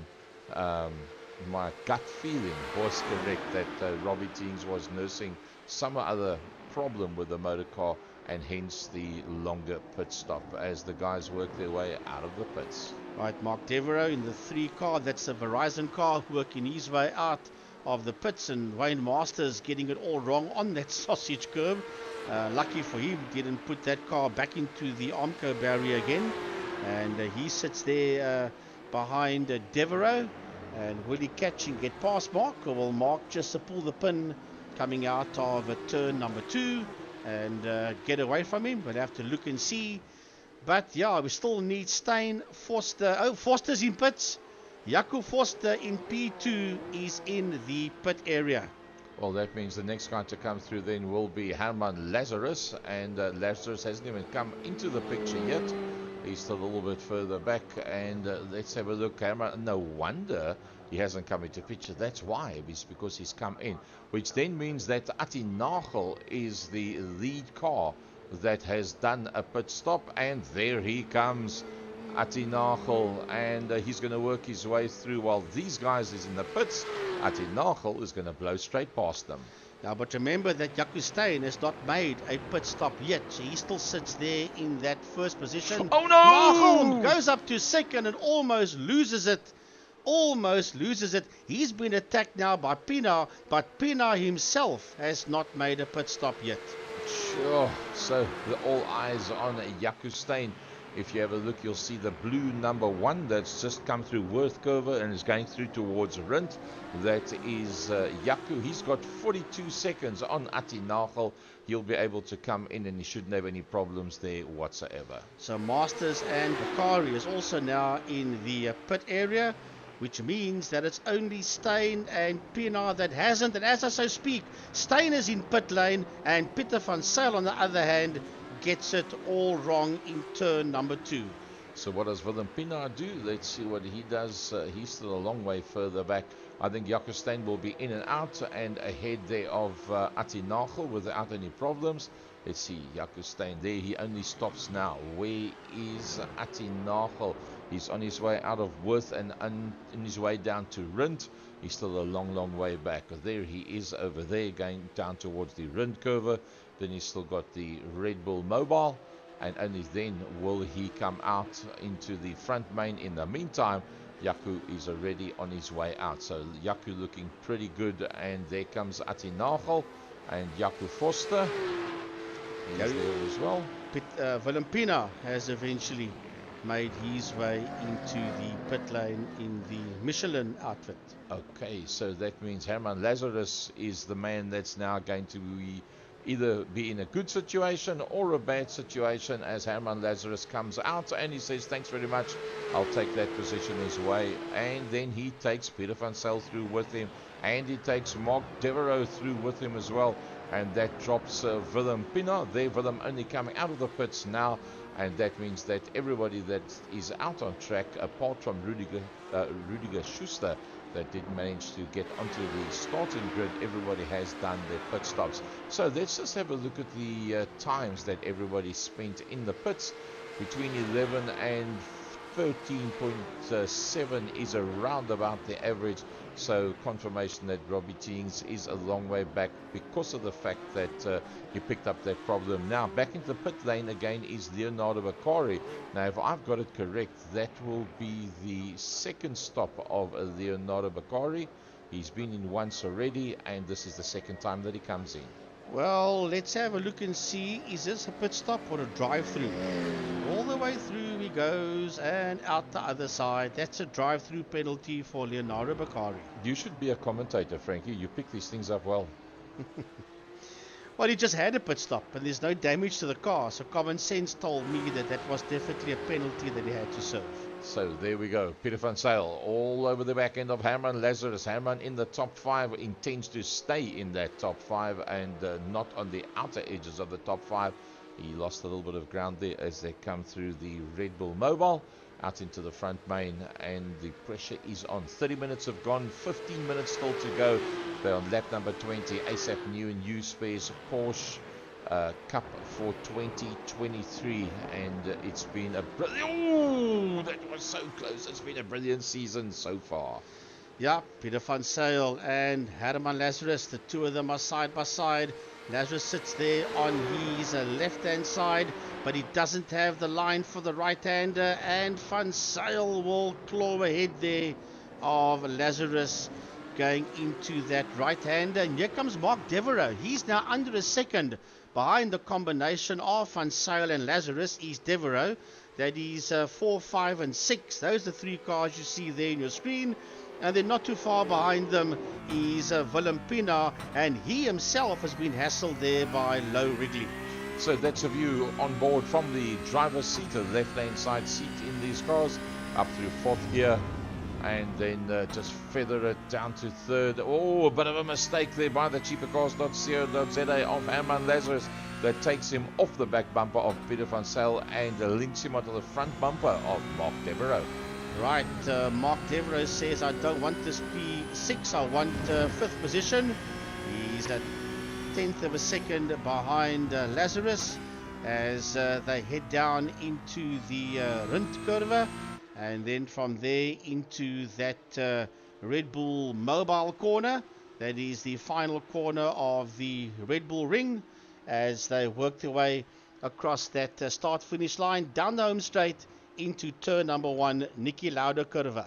my gut feeling was correct that Robbie Teings was nursing some other problem with the motor car, and hence the longer pit stop as the guys work their way out of the pits. Right, Mark Devereaux in the 3 car. That's a Verizon car working his way out of the pits, and Wayne Masters getting it all wrong on that sausage curb. Lucky for him, didn't put that car back into the Armco barrier again, and he sits there behind Devereaux. And will he catch and get past Mark, or will Mark just pull the pin coming out of turn number 2 and get away from him? We'll have to look and see. But yeah, we still need Steyn, Forster. Oh, Forster's in pits. Jaco Forster in P2 is in the pit area. Well, that means the next guy to come through then will be Herman Lazarus, and Lazarus hasn't even come into the picture yet. He's still a little bit further back, and let's have a look. Herman, no wonder he hasn't come into picture. That's why, it's because he's come in, which then means that Atti Nagel is the lead car that has done a pit stop, and there he comes, Atti Nagel, and he's going to work his way through while these guys is in the pits. Atti Nagel is going to blow straight past them. Now, but remember that Jaco Steyn has not made a pit stop yet, so he still sits there in that first position. Oh no! Nagel goes up to second and almost loses it. He's been attacked now by Pienaar, but Pienaar himself has not made a pit stop yet. Sure. So all eyes on Jaco Steyn. If you have a look, you'll see the blue number 1 that's just come through Worthcover and is going through towards Rint. That is Jaco. He's got 42 seconds on Atti Nagel. He'll be able to come in, and he shouldn't have any problems there whatsoever. So Masters and Bakari is also now in the pit area, which means that it's only Steyn and Pienaar that hasn't. And as I so speak, Steyn is in pit lane, and Peter Van Zyl, on the other hand, gets it all wrong in turn number 2. So what does Willem Pienaar do? Let's see what he does. He's still a long way further back. I think Jaco Steyn will be in and out and ahead there of Atti Nagel without any problems. Let's see, Jaco Steyn there. He only stops now. Where is Atti Nagel? He's on his way out of Worth and on his way down to Rint. He's still a long way back. There he is over there going down towards the Rint curve. Then he's still got the Red Bull Mobile, and only then will he come out into the front main. In the meantime, Jaco is already on his way out. So Jaco looking pretty good, and there comes Atti Nagel and Jaco Forster. He's there as well. Willem Pina has eventually made his way into the pit lane in the Michelin outfit. Okay, so that means Herman Lazarus is the man that's now going to either be in a good situation or a bad situation, as Herman Lazarus comes out and he says, thanks very much, I'll take that position as well. And then he takes Peter van Zyl through with him, and he takes Mark Devereaux through with him as well. And that drops Willem Pina there. Willem only coming out of the pits now, and that means that everybody that is out on track, apart from Rudiger Schuster, that didn't manage to get onto the starting grid, everybody has done their pit stops. So let's just have a look at the times that everybody spent in the pits. Between 11 and 13.7 is around about the average. So confirmation that Robbie Teens is a long way back because of the fact that he picked up that problem. Now back into the pit lane again is Leonardo Bakari. Now if I've got it correct, that will be the second stop of Leonardo Bakari. He's been in once already, and this is the second time that he comes in. Well, let's have a look and see, is this a pit stop or a drive-through? All the way through he goes and out the other side. That's a drive-through penalty for Leonardo Bakari. You should be a commentator, Frankie. You pick these things up well. Well, he just had a pit stop and there's no damage to the car, so common sense told me that that was definitely a penalty that he had to serve. So there we go. Peter van Zyl all over the back end of Herman Lazarus. Herman in the top 5, intends to stay in that top 5 and not on the outer edges of the top 5. He lost a little bit of ground there as they come through the Red Bull Mobile out into the front main, and the pressure is on. 30 minutes have gone, 15 minutes still to go. They're on lap number 20. ASAP New and U Spares Porsche Cup for 2023, and it's been a brilliant, that was so close. It's been a brilliant season so far. Yeah, Peter van Zyl and Herman Lazarus, the two of them are side by side. Lazarus sits there on his left-hand side, but he doesn't have the line for the right-hander, and Van Zyl will claw ahead there of Lazarus going into that right-hander. And here comes Mark Devereaux. He's now under a second behind the combination of Van Zyl and Lazarus is Devereaux. That is 4, 5 and 6. Those are the 3 cars you see there in your screen. And then not too far behind them is Willem Pina, and he himself has been hassled there by Low Wrigley. So that's a view on board from the driver's seat, the left-hand side seat in these cars, up through 4th gear, and then just feather it down to 3rd. Oh, a bit of a mistake there by the cheapercars.co.za of Herman Lazarus that takes him off the back bumper of Peter van Zyl and links him onto the front bumper of Mark Devereaux. Right, Mark Devereaux says, I don't want this P6, I want 5th position. He's a 10th of a second behind Lazarus as they head down into the Rundkurve, and then from there into that Red Bull Mobile corner. That is the final corner of the Red Bull Ring as they work their way across that start-finish line down the home straight into turn number 1, Niki Lauda Curve.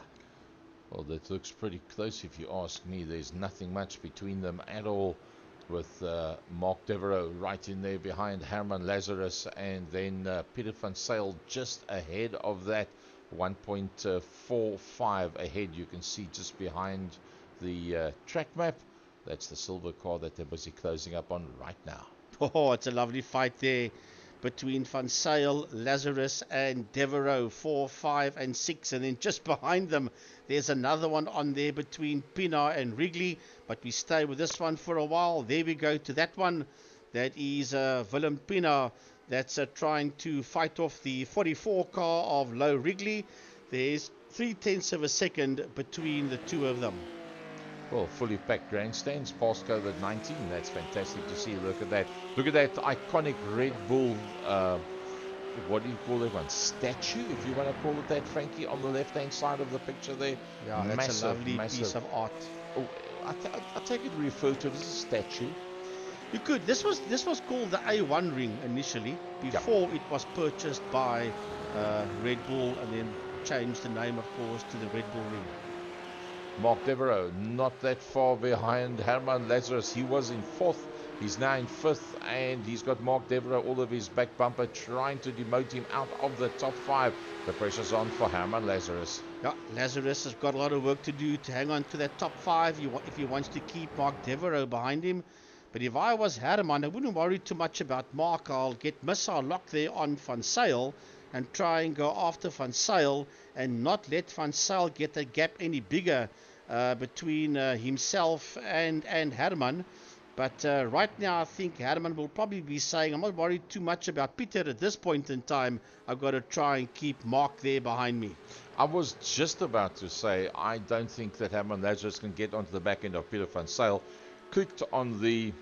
Well, that looks pretty close if you ask me. There's nothing much between them at all, with Mark Devereaux right in there behind Herman Lazarus, and then Peter van Zyl just ahead of that, 1.45 ahead. You can see just behind the track map. That's the silver car that they're busy closing up on right now. Oh, it's a lovely fight there between Van Zyl, Lazarus and Devereaux, 4, 5 and 6, and then just behind them there's another one on there between Pina and Wrigley, but we stay with this one for a while. There we go to that one. That is Willem Pina that's trying to fight off the 44 car of Low Wrigley. There's 0.3 of a second between the two of them. Well, fully packed grandstands, past COVID-19. That's fantastic to see. Look at that. Look at that iconic Red Bull, what do you call that one? Statue, if you want to call it that, Frankie, on the left-hand side of the picture there. Yeah, that's a lovely piece of art. Oh, I take it referred to as a statue. You could. This was called the A1 ring initially, before it was purchased by Red Bull, and then changed the name, of course, to the Red Bull ring. Mark Devereaux not that far behind Herman Lazarus. He was in 4th He's now in 5th, and he's got Mark Devereaux all of his back bumper trying to demote him out of the top 5. The pressure's on for Herman Lazarus. Yeah, Lazarus has got a lot of work to do to hang on to that top 5 if he wants to keep Mark Devereaux behind him. But if I was Herman, I wouldn't worry too much about Mark. I'll get Missile locked there on Van Zyl and try and go after Van Zyl and not let Van Zyl get the gap any bigger between himself and Herman. But right now, I think Herman will probably be saying, I'm not worried too much about Peter at this point in time. I've got to try and keep Mark there behind me. I was just about to say, I don't think that Herman Lazarus can get onto the back end of Peter Van Zyl. Clicked on the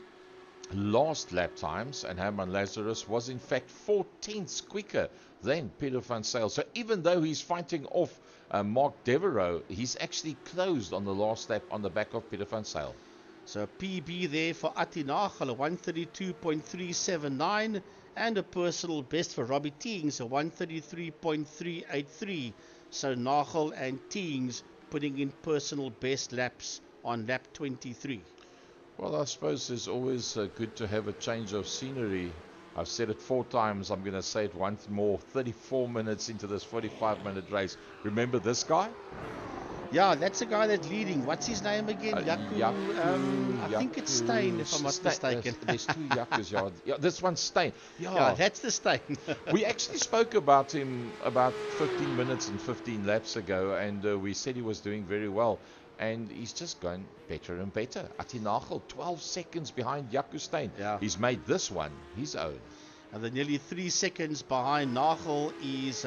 last lap times, and Herman Lazarus was in fact 14ths quicker than Peter Van Zyl. So even though he's fighting off Mark Devereaux, he's actually closed on the last lap on the back of Peter Van Zyl. So PB there for Atti Nagel, a 132.379, and a personal best for Robbie Teings, a 133.383. So Nagel and Teings putting in personal best laps on lap 23. Well, I suppose it's always good to have a change of scenery. I've said it 4 times. I'm going to say it once more. 34 minutes into this 45-minute race. Remember this guy? Yeah, that's the guy that's leading. What's his name again? I think it's Stein, if I'm not mistaken. There's 2 Yakus. Yeah, this one's Stein. Yeah, that's the Stein. We actually spoke about him about 15 minutes and 15 laps ago, and we said he was doing very well. And he's just going better and better. Atti Nagel, 12 seconds behind Jaco Stein. Yeah. He's made this one his own. And then nearly 3 seconds behind Nagel is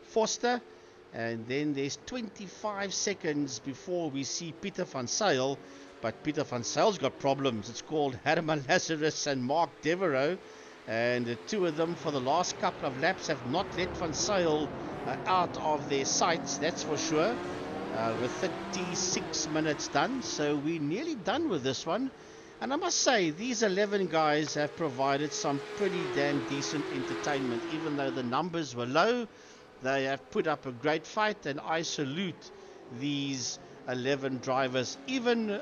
Foster. And then there's 25 seconds before we see Peter Van Zyl. But Peter Van Zyl's got problems. It's called Herman Lazarus and Mark Devereaux. And the 2 of them for the last couple of laps have not let Van Zyl out of their sights, that's for sure. With 36 minutes done, so we're nearly done with this one. And I must say, these 11 guys have provided some pretty damn decent entertainment. Even though the numbers were low, they have put up a great fight, and I salute these 11 drivers. Even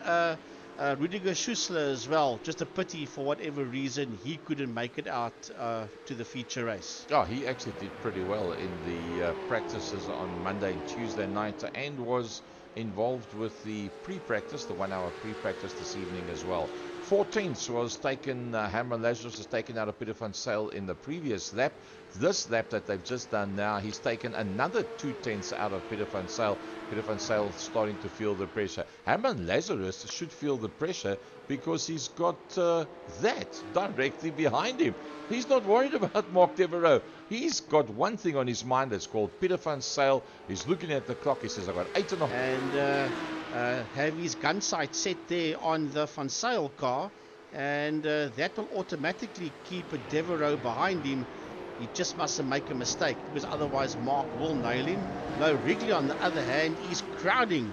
Rudiger Schussler as well. Just a pity, for whatever reason, he couldn't make it out to the feature race. Oh, he actually did pretty well in the practices on Monday and Tuesday night, and was involved with the pre-practice, the 1-hour pre-practice this evening as well. 14th was taken, Herman Lazarus was taken out of Peter Van Zyl in the previous lap. This lap that they've just done now, he's taken another 2/10 out of Peter Van Zyl. Peter Van Zyl starting to feel the pressure. Herman Lazarus should feel the pressure because he's got that directly behind him. He's not worried about Mark Devereaux. He's got one thing on his mind that's called Peter Van Zyl. He's looking at the clock. He says, I've got 8.5. And have his gun sight set there on the Van Zyl car. And that will automatically keep a Devereaux behind him. He just mustn't make a mistake, because otherwise Mark will nail him. No, Wrigley, on the other hand, is crowding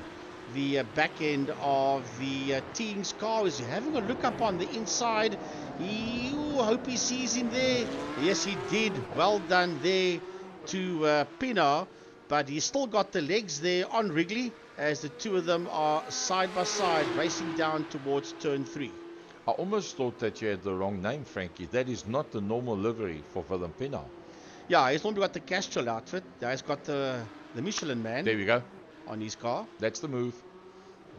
the back end of the Teams car. He's having a look up on the inside. Hope he sees him there. Yes, he did. Well done there to Pienaar. But he's still got the legs there on Wrigley, as the 2 of them are side by side racing down towards turn 3. I almost thought that you had the wrong name, Frankie. That is not the normal livery for Willem Pienaar. Yeah, he's normally got the Castrol outfit. He's got the Michelin Man. There we go. On his car. That's the move.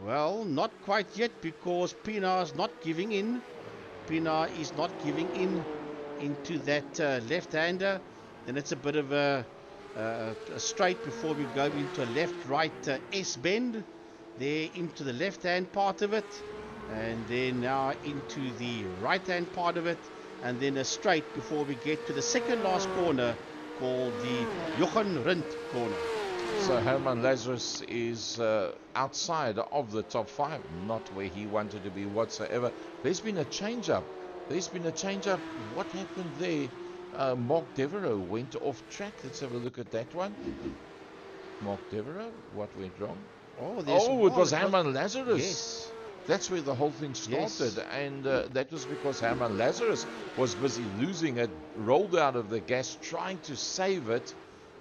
Well, not quite yet, because Pienaar's not giving in. Pienaar is not giving in into that left-hander. Then it's a bit of a straight before we go into a left-right S-bend. There into the left-hand part of it. And then now into the right-hand part of it. And then a straight before we get to the second last corner, called the Jochen Rindt corner. So Herman Lazarus is outside of the top 5, not where he wanted to be whatsoever. There's been a change-up. What happened there? Mark Devereaux went off track. Let's have a look at that one. Mark Devereaux, what went wrong? It was Herman Lazarus. Yes. That's where the whole thing started, and that was because Herman Lazarus was busy losing it, rolled out of the gas, trying to save it,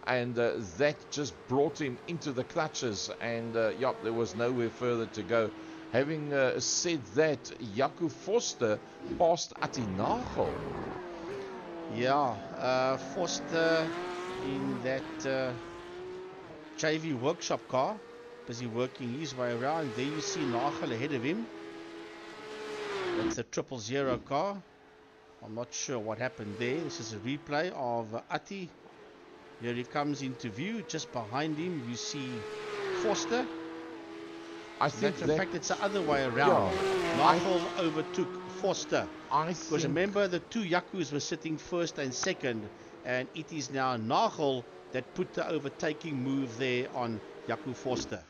and that just brought him into the clutches, and there was nowhere further to go. Having said that, Jaco Forster passed Atti Nagel. Yeah, Forster in that JV workshop car, busy working his way around. There you see Nagel ahead of him. That's a 000 car. I'm not sure what happened there. This is a replay of Atti. Here he comes into view. Just behind him you see Forster. I think in fact it's the other way around. Yeah, Nagel overtook Forster. Because remember, the two Jacos were sitting first and second, and it is now Nagel that put the overtaking move there on Jaco Forster.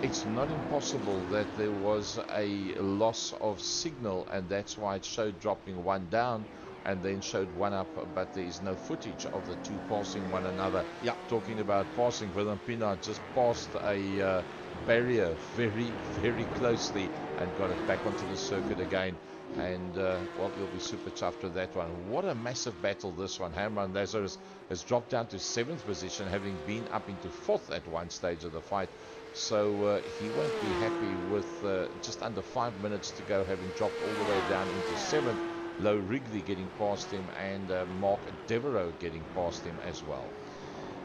It's not impossible that there was a loss of signal, and that's why it showed dropping one down and then showed one up, but there is no footage of the two passing one another. Yeah. Talking about passing, Willem Pinaar just passed a barrier very, very closely and got it back onto the circuit again. And well, you'll be super chuffed with that one. What a massive battle this one. Herman Lazarus has dropped down to 7th position, having been up into 4th at one stage of the fight. So he won't be happy with just under 5 minutes to go, having dropped all the way down into 7th. Low Wrigley getting past him, and Mark Devereaux getting past him as well.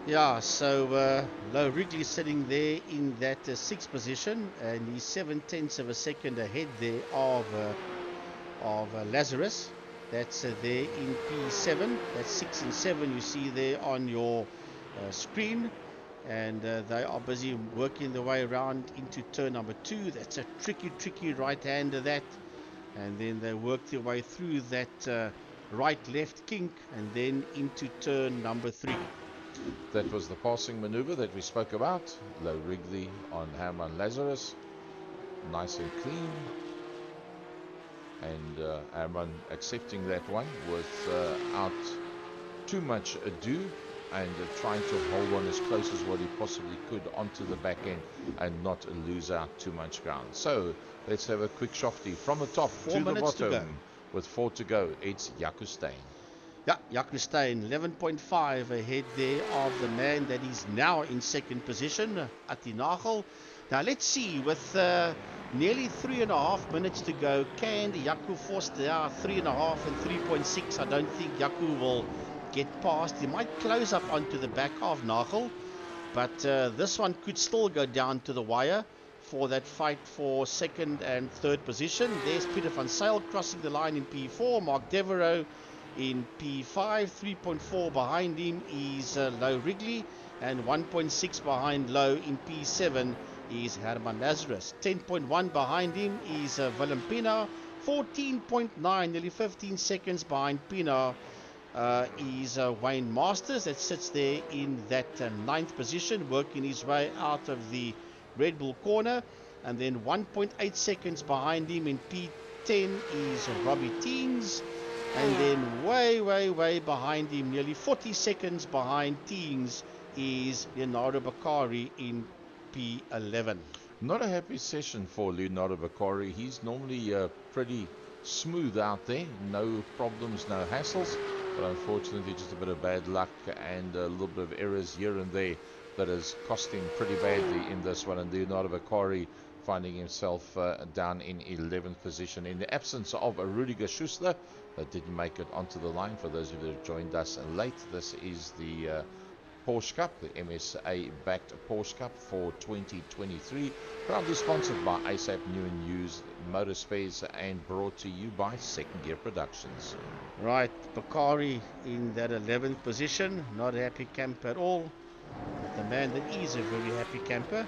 Yeah, so Low Wrigley sitting there in that 6th position, and he's 7/10 of a second ahead there of Lazarus. That's there in P7. That's 6 and 7 you see there on your screen. And they are busy working their way around into turn number 2. That's a tricky right-hander, that. And then they work their way through that right-left kink and then into turn number 3. That was the passing maneuver that we spoke about. Low Wrigley on Herman Lazarus. Nice and clean. And Herman accepting that one without too much ado, and trying to hold on as close as what he possibly could onto the back end and not lose out too much ground. So let's have a quick shofty from the top to the bottom. With 4 to go, it's Jaco Steyn. Yeah, Jaco Steyn, 11.5 ahead there of the man that is now in 2nd position, Atti Nagel. Now let's see, with nearly 3.5 minutes to go, can Jaco Forster 3.5 and 3.6? I don't think Jaco will get past. He might close up onto the back of Nagel, but this one could still go down to the wire for that fight for 2nd and 3rd position. There's Peter van Zyl crossing the line in P4. Mark Devereaux in P5. 3.4 behind him is Low Wrigley, and 1.6 behind Low in P7 is Herman Lazarus. 10.1 behind him is Willem Pinaar. 14.9, nearly 15 seconds behind Pinaar is Wayne Masters, that sits there in that 9th position, working his way out of the Red Bull corner. And then 1.8 seconds behind him in P10 is Robbie Teens. And then way behind him, nearly 40 seconds behind Teens, is Leonardo Bakari in P11. Not a happy session for Leonardo Bakari. He's normally pretty smooth out there. No problems, no hassles. But unfortunately, just a bit of bad luck and a little bit of errors here and there that has cost him pretty badly in this one. And Leonardo Bakari finding himself down in 11th position in the absence of Rudiger Schussler, that didn't make it onto the line. For those of you that have joined us late, this is the Porsche Cup, the MSA backed Porsche Cup for 2023, proudly sponsored by ASAP New and Used Motor Spares and brought to you by Second Gear Productions. Right, Bakari in that 11th position, not a happy camper at all. But the man that is a very happy camper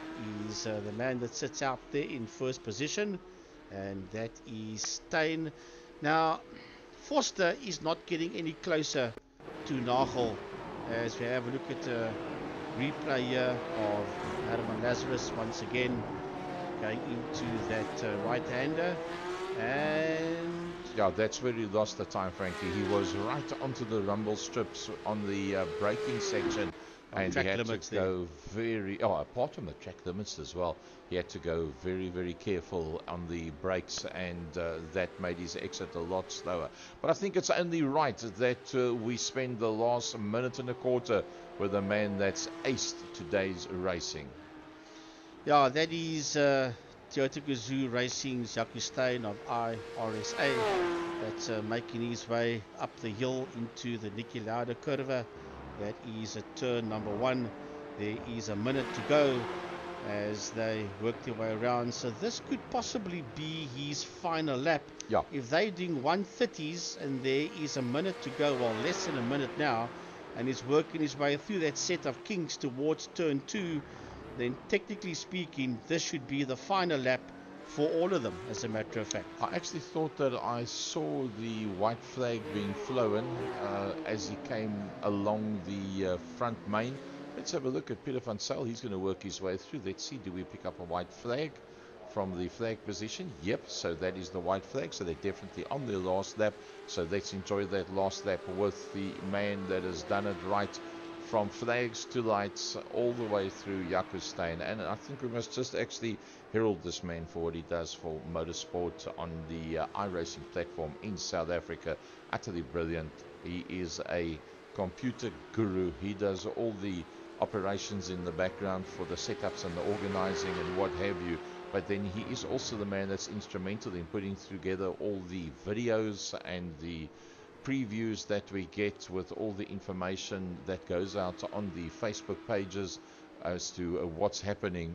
is the man that sits out there in 1st position, and that is Steyn. Now, Forster is not getting any closer to Nagel. As we have a look at a replay here of Herman Lazarus once again going into that right-hander, and yeah, that's where he lost the time, frankly. He was right onto the rumble strips on the braking section, and he had to go apart from the track limits as well, he had to go very careful on the brakes, and that made his exit a lot slower. But I think it's only right that we spend the last minute and a quarter with a man that's aced today's racing. Yeah, that is Toyota Gazoo Racing's Jaco Steyn of iRSA, that's making his way up the hill into the Niki Lauda curve. That is at turn number 1. There is a minute to go as they work their way around. So this could possibly be his final lap. Yeah. If they're doing 130s and there is a minute to go, well, less than a minute now, and he's working his way through that set of kinks towards turn 2, then technically speaking, this should be the final lap for all of them, as a matter of fact. I actually thought that I saw the white flag being flown as he came along the front main. Let's have a look at Peter van Zyl. He's going to work his way through. Let's see, do we pick up a white flag from the flag position? Yep, so that is the white flag. So they're definitely on their last lap. So let's enjoy that last lap with the man that has done it right from flags to lights all the way through, Jaco Steyn. And I think we must just actually herald this man for what he does for motorsport on the iRacing platform in South Africa. Utterly brilliant. He is a computer guru. He does all the operations in the background for the setups and the organizing and what have you, but then he is also the man that's instrumental in putting together all the videos and the previews that we get with all the information that goes out on the Facebook pages as to what's happening.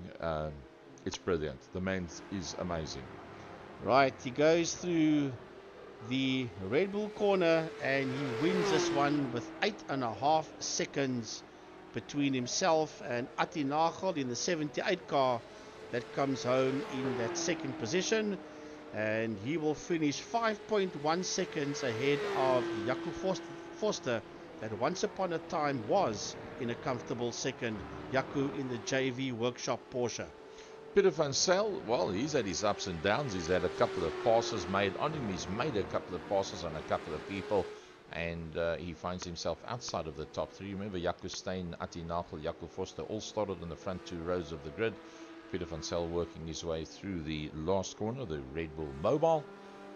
It's brilliant. The man is amazing. Right, he goes through the Red Bull corner and he wins this one with 8.5 seconds between himself and Atti Nagel in the 78 car that comes home in that second position, and he will finish 5.1 seconds ahead of Jaco Forster, that once upon a time was in a comfortable second. Jaco in the JV Workshop Porsche. Peter van Zyl, well, he's had his ups and downs. He's had a couple of passes made on him. He's made a couple of passes on a couple of people, and he finds himself outside of the top 3. Remember, Jaco Steyn, Atti Nagel, Jaco Forster all started in the front 2 rows of the grid. Peter van Zyl working his way through the last corner, the Red Bull Mobile,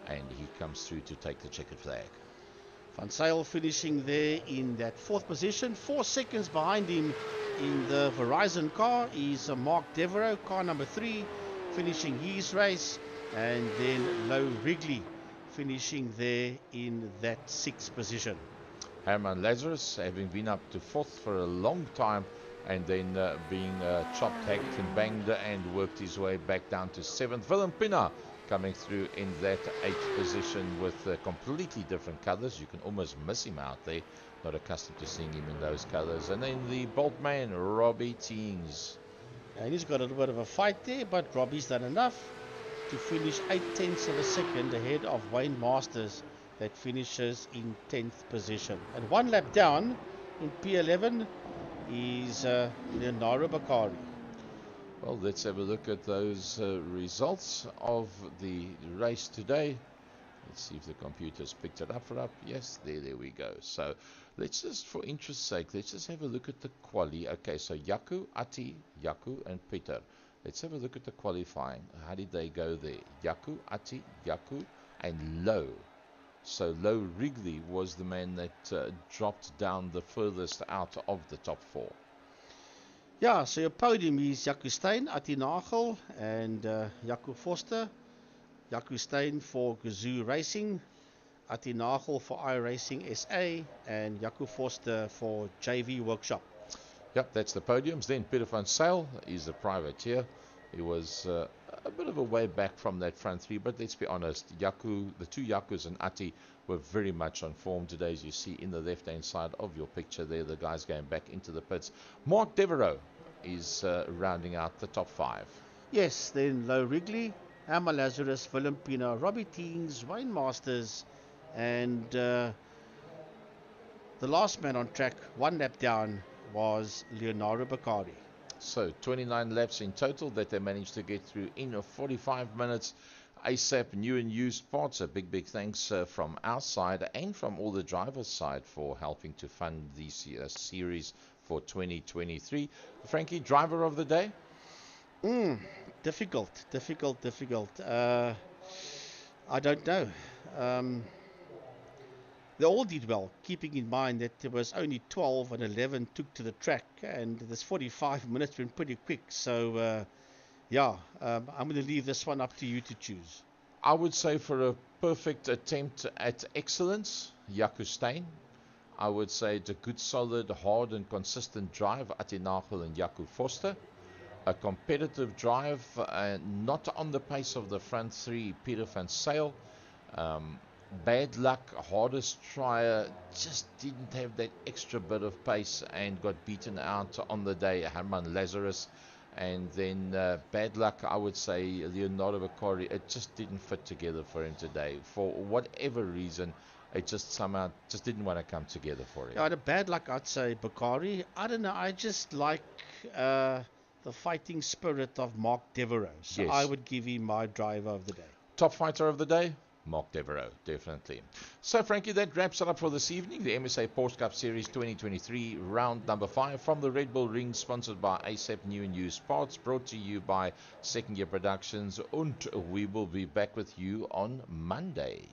and he comes through to take the checkered flag. Van Zyl finishing there in that 4th position. 4 seconds behind him in the Verizon car is Mark Devereaux, car number 3, finishing his race, and then Low Wrigley finishing there in that 6th position. Herman Lazarus, having been up to 4th for a long time, and then being chopped, hacked and banged and worked his way back down to 7th. Willem Pina coming through in that 8th position with completely different colors. You can almost miss him out there. Not accustomed to seeing him in those colors. And then the Bolt man, Robbie Teens. And he's got a little bit of a fight there, but Robbie's done enough to finish 0.8 of a second ahead of Wayne Masters, that finishes in 10th position. And 1 lap down in P11 is Leonardo Bakari. Well, let's have a look at those results of the race today. Let's see if the computer's picked it up for us. Yes, there we go. So let's just, for interest's sake, let's just have a look at the quali. Okay, so Jaco, Atti, Jaco, and Peter. Let's have a look at the qualifying. How did they go there? Jaco, Atti, Jaco, and Low. So Low Wrigley was the man that dropped down the furthest out of the top 4. Yeah, so your podium is Jaco Steyn, Atti Nagel, and Jaco Forster. Jaco Steyn for Gazoo Racing, Atti Nagel for iRacing SA, and Jaco Forster for JV Workshop. Yep, that's the podiums. Then Peter van Zyl is the privateer. He was a bit of a way back from that front 3, but let's be honest, Jaco, the 2 Jacos and Atti were very much on form today, as you see in the left-hand side of your picture there, the guys going back into the pits. Mark Devereaux is rounding out the top 5. Yes, then Low Wrigley, Herman Lazarus, Willem Pina, Robbie Teens, Wayne Masters, and the last man on track, 1 lap down, was Leonardo Bakari. So 29 laps in total that they managed to get through in 45 minutes. ASAP new and used parts. A big thanks from our side and from all the drivers' side for helping to fund this series for 2023. Frankie, driver of the day? Difficult. I don't know. They all did well, keeping in mind that there was only 12 and 11 took to the track, and this 45 minutes went pretty quick. So Yeah, I'm going to leave this one up to you to choose. I would say for a perfect attempt at excellence, Jaco Steyn. I would say it's a good, solid, hard and consistent drive, Atti Nagel and Jaco Foster. A competitive drive, not on the pace of the front three, Peter van Zyl. Bad luck, hardest trier, just didn't have that extra bit of pace and got beaten out on the day, Herman Lazarus. And then bad luck, I would say, Leonardo Vicari. It just didn't fit together for him today. For whatever reason, it just somehow just didn't want to come together for him. Yeah, the bad luck, I'd say, Bakari. I don't know, I just like the fighting spirit of Mark Devereaux. So Yes. I would give him my driver of the day. Top fighter of the day? Mark Devereaux, definitely. So, Frankie, that wraps it up for this evening. The MSA Porsche Cup Series 2023, round number 5 from the Red Bull Ring, sponsored by ASAP New and Used Parts, brought to you by Second Year Productions. And we will be back with you on Monday.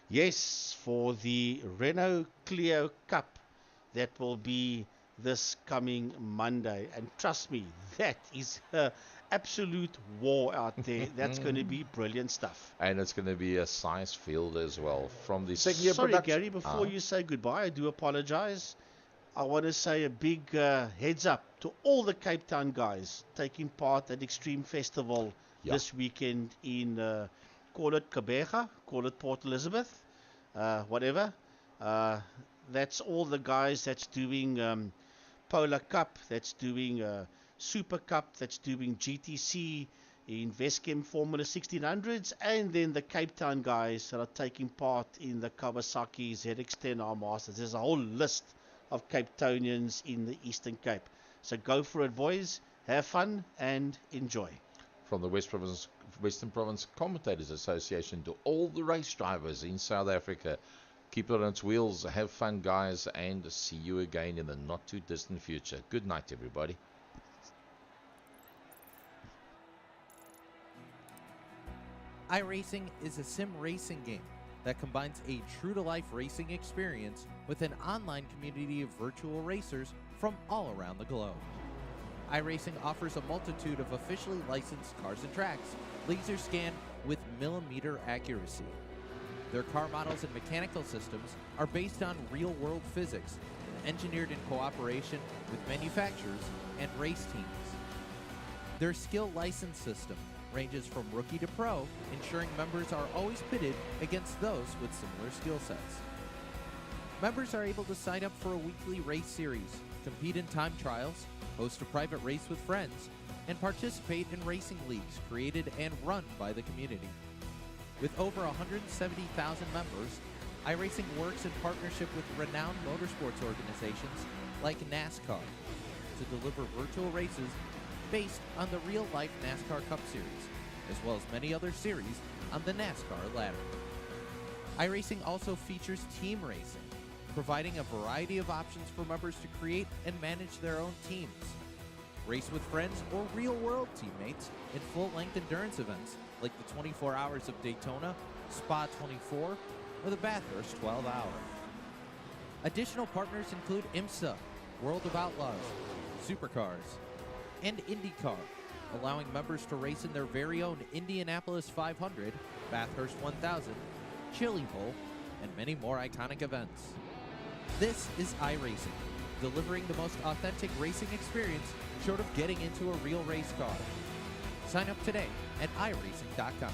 Yes, for the Renault Clio Cup that will be this coming Monday. And trust me, that is absolute war out there. That's going to be brilliant stuff. And it's going to be a size field as well from the Second Year Sorry, Production. Gary, before you say goodbye, I do apologize. I want to say a big heads up to all the Cape Town guys taking part at Extreme Festival this weekend in, call it Kebega, call it Port Elizabeth, whatever. That's all the guys that's doing Polar Cup, that's doing Super Cup, that's doing GTC in Veschem Formula 1600s, and then the Cape Town guys that are taking part in the Kawasaki ZX-10R Masters. There's a whole list of Cape Townians in the Eastern Cape. So go for it, boys. Have fun and enjoy. From the Western Province Commentators Association to all the race drivers in South Africa, keep it on its wheels, have fun, guys, and see you again in the not too distant future. Good night, everybody. iRacing is a sim racing game that combines a true-to-life racing experience with an online community of virtual racers from all around the globe. iRacing offers a multitude of officially licensed cars and tracks, laser scanned with millimeter accuracy. Their car models and mechanical systems are based on real-world physics and engineered in cooperation with manufacturers and race teams. Their skill license system ranges from rookie to pro, ensuring members are always pitted against those with similar skill sets. Members are able to sign up for a weekly race series, compete in time trials, host a private race with friends, and participate in racing leagues created and run by the community. With over 170,000 members, iRacing works in partnership with renowned motorsports organizations like NASCAR to deliver virtual races based on the real-life NASCAR Cup Series, as well as many other series on the NASCAR ladder. iRacing also features team racing, providing a variety of options for members to create and manage their own teams. Race with friends or real-world teammates in full-length endurance events like the 24 Hours of Daytona, Spa 24, or the Bathurst 12 Hour. Additional partners include IMSA, World of Outlaws, Supercars, and IndyCar, allowing members to race in their very own Indianapolis 500, Bathurst 1000, Chili Bowl, and many more iconic events. This is iRacing, delivering the most authentic racing experience short of getting into a real race car. Sign up today at iRacing.com.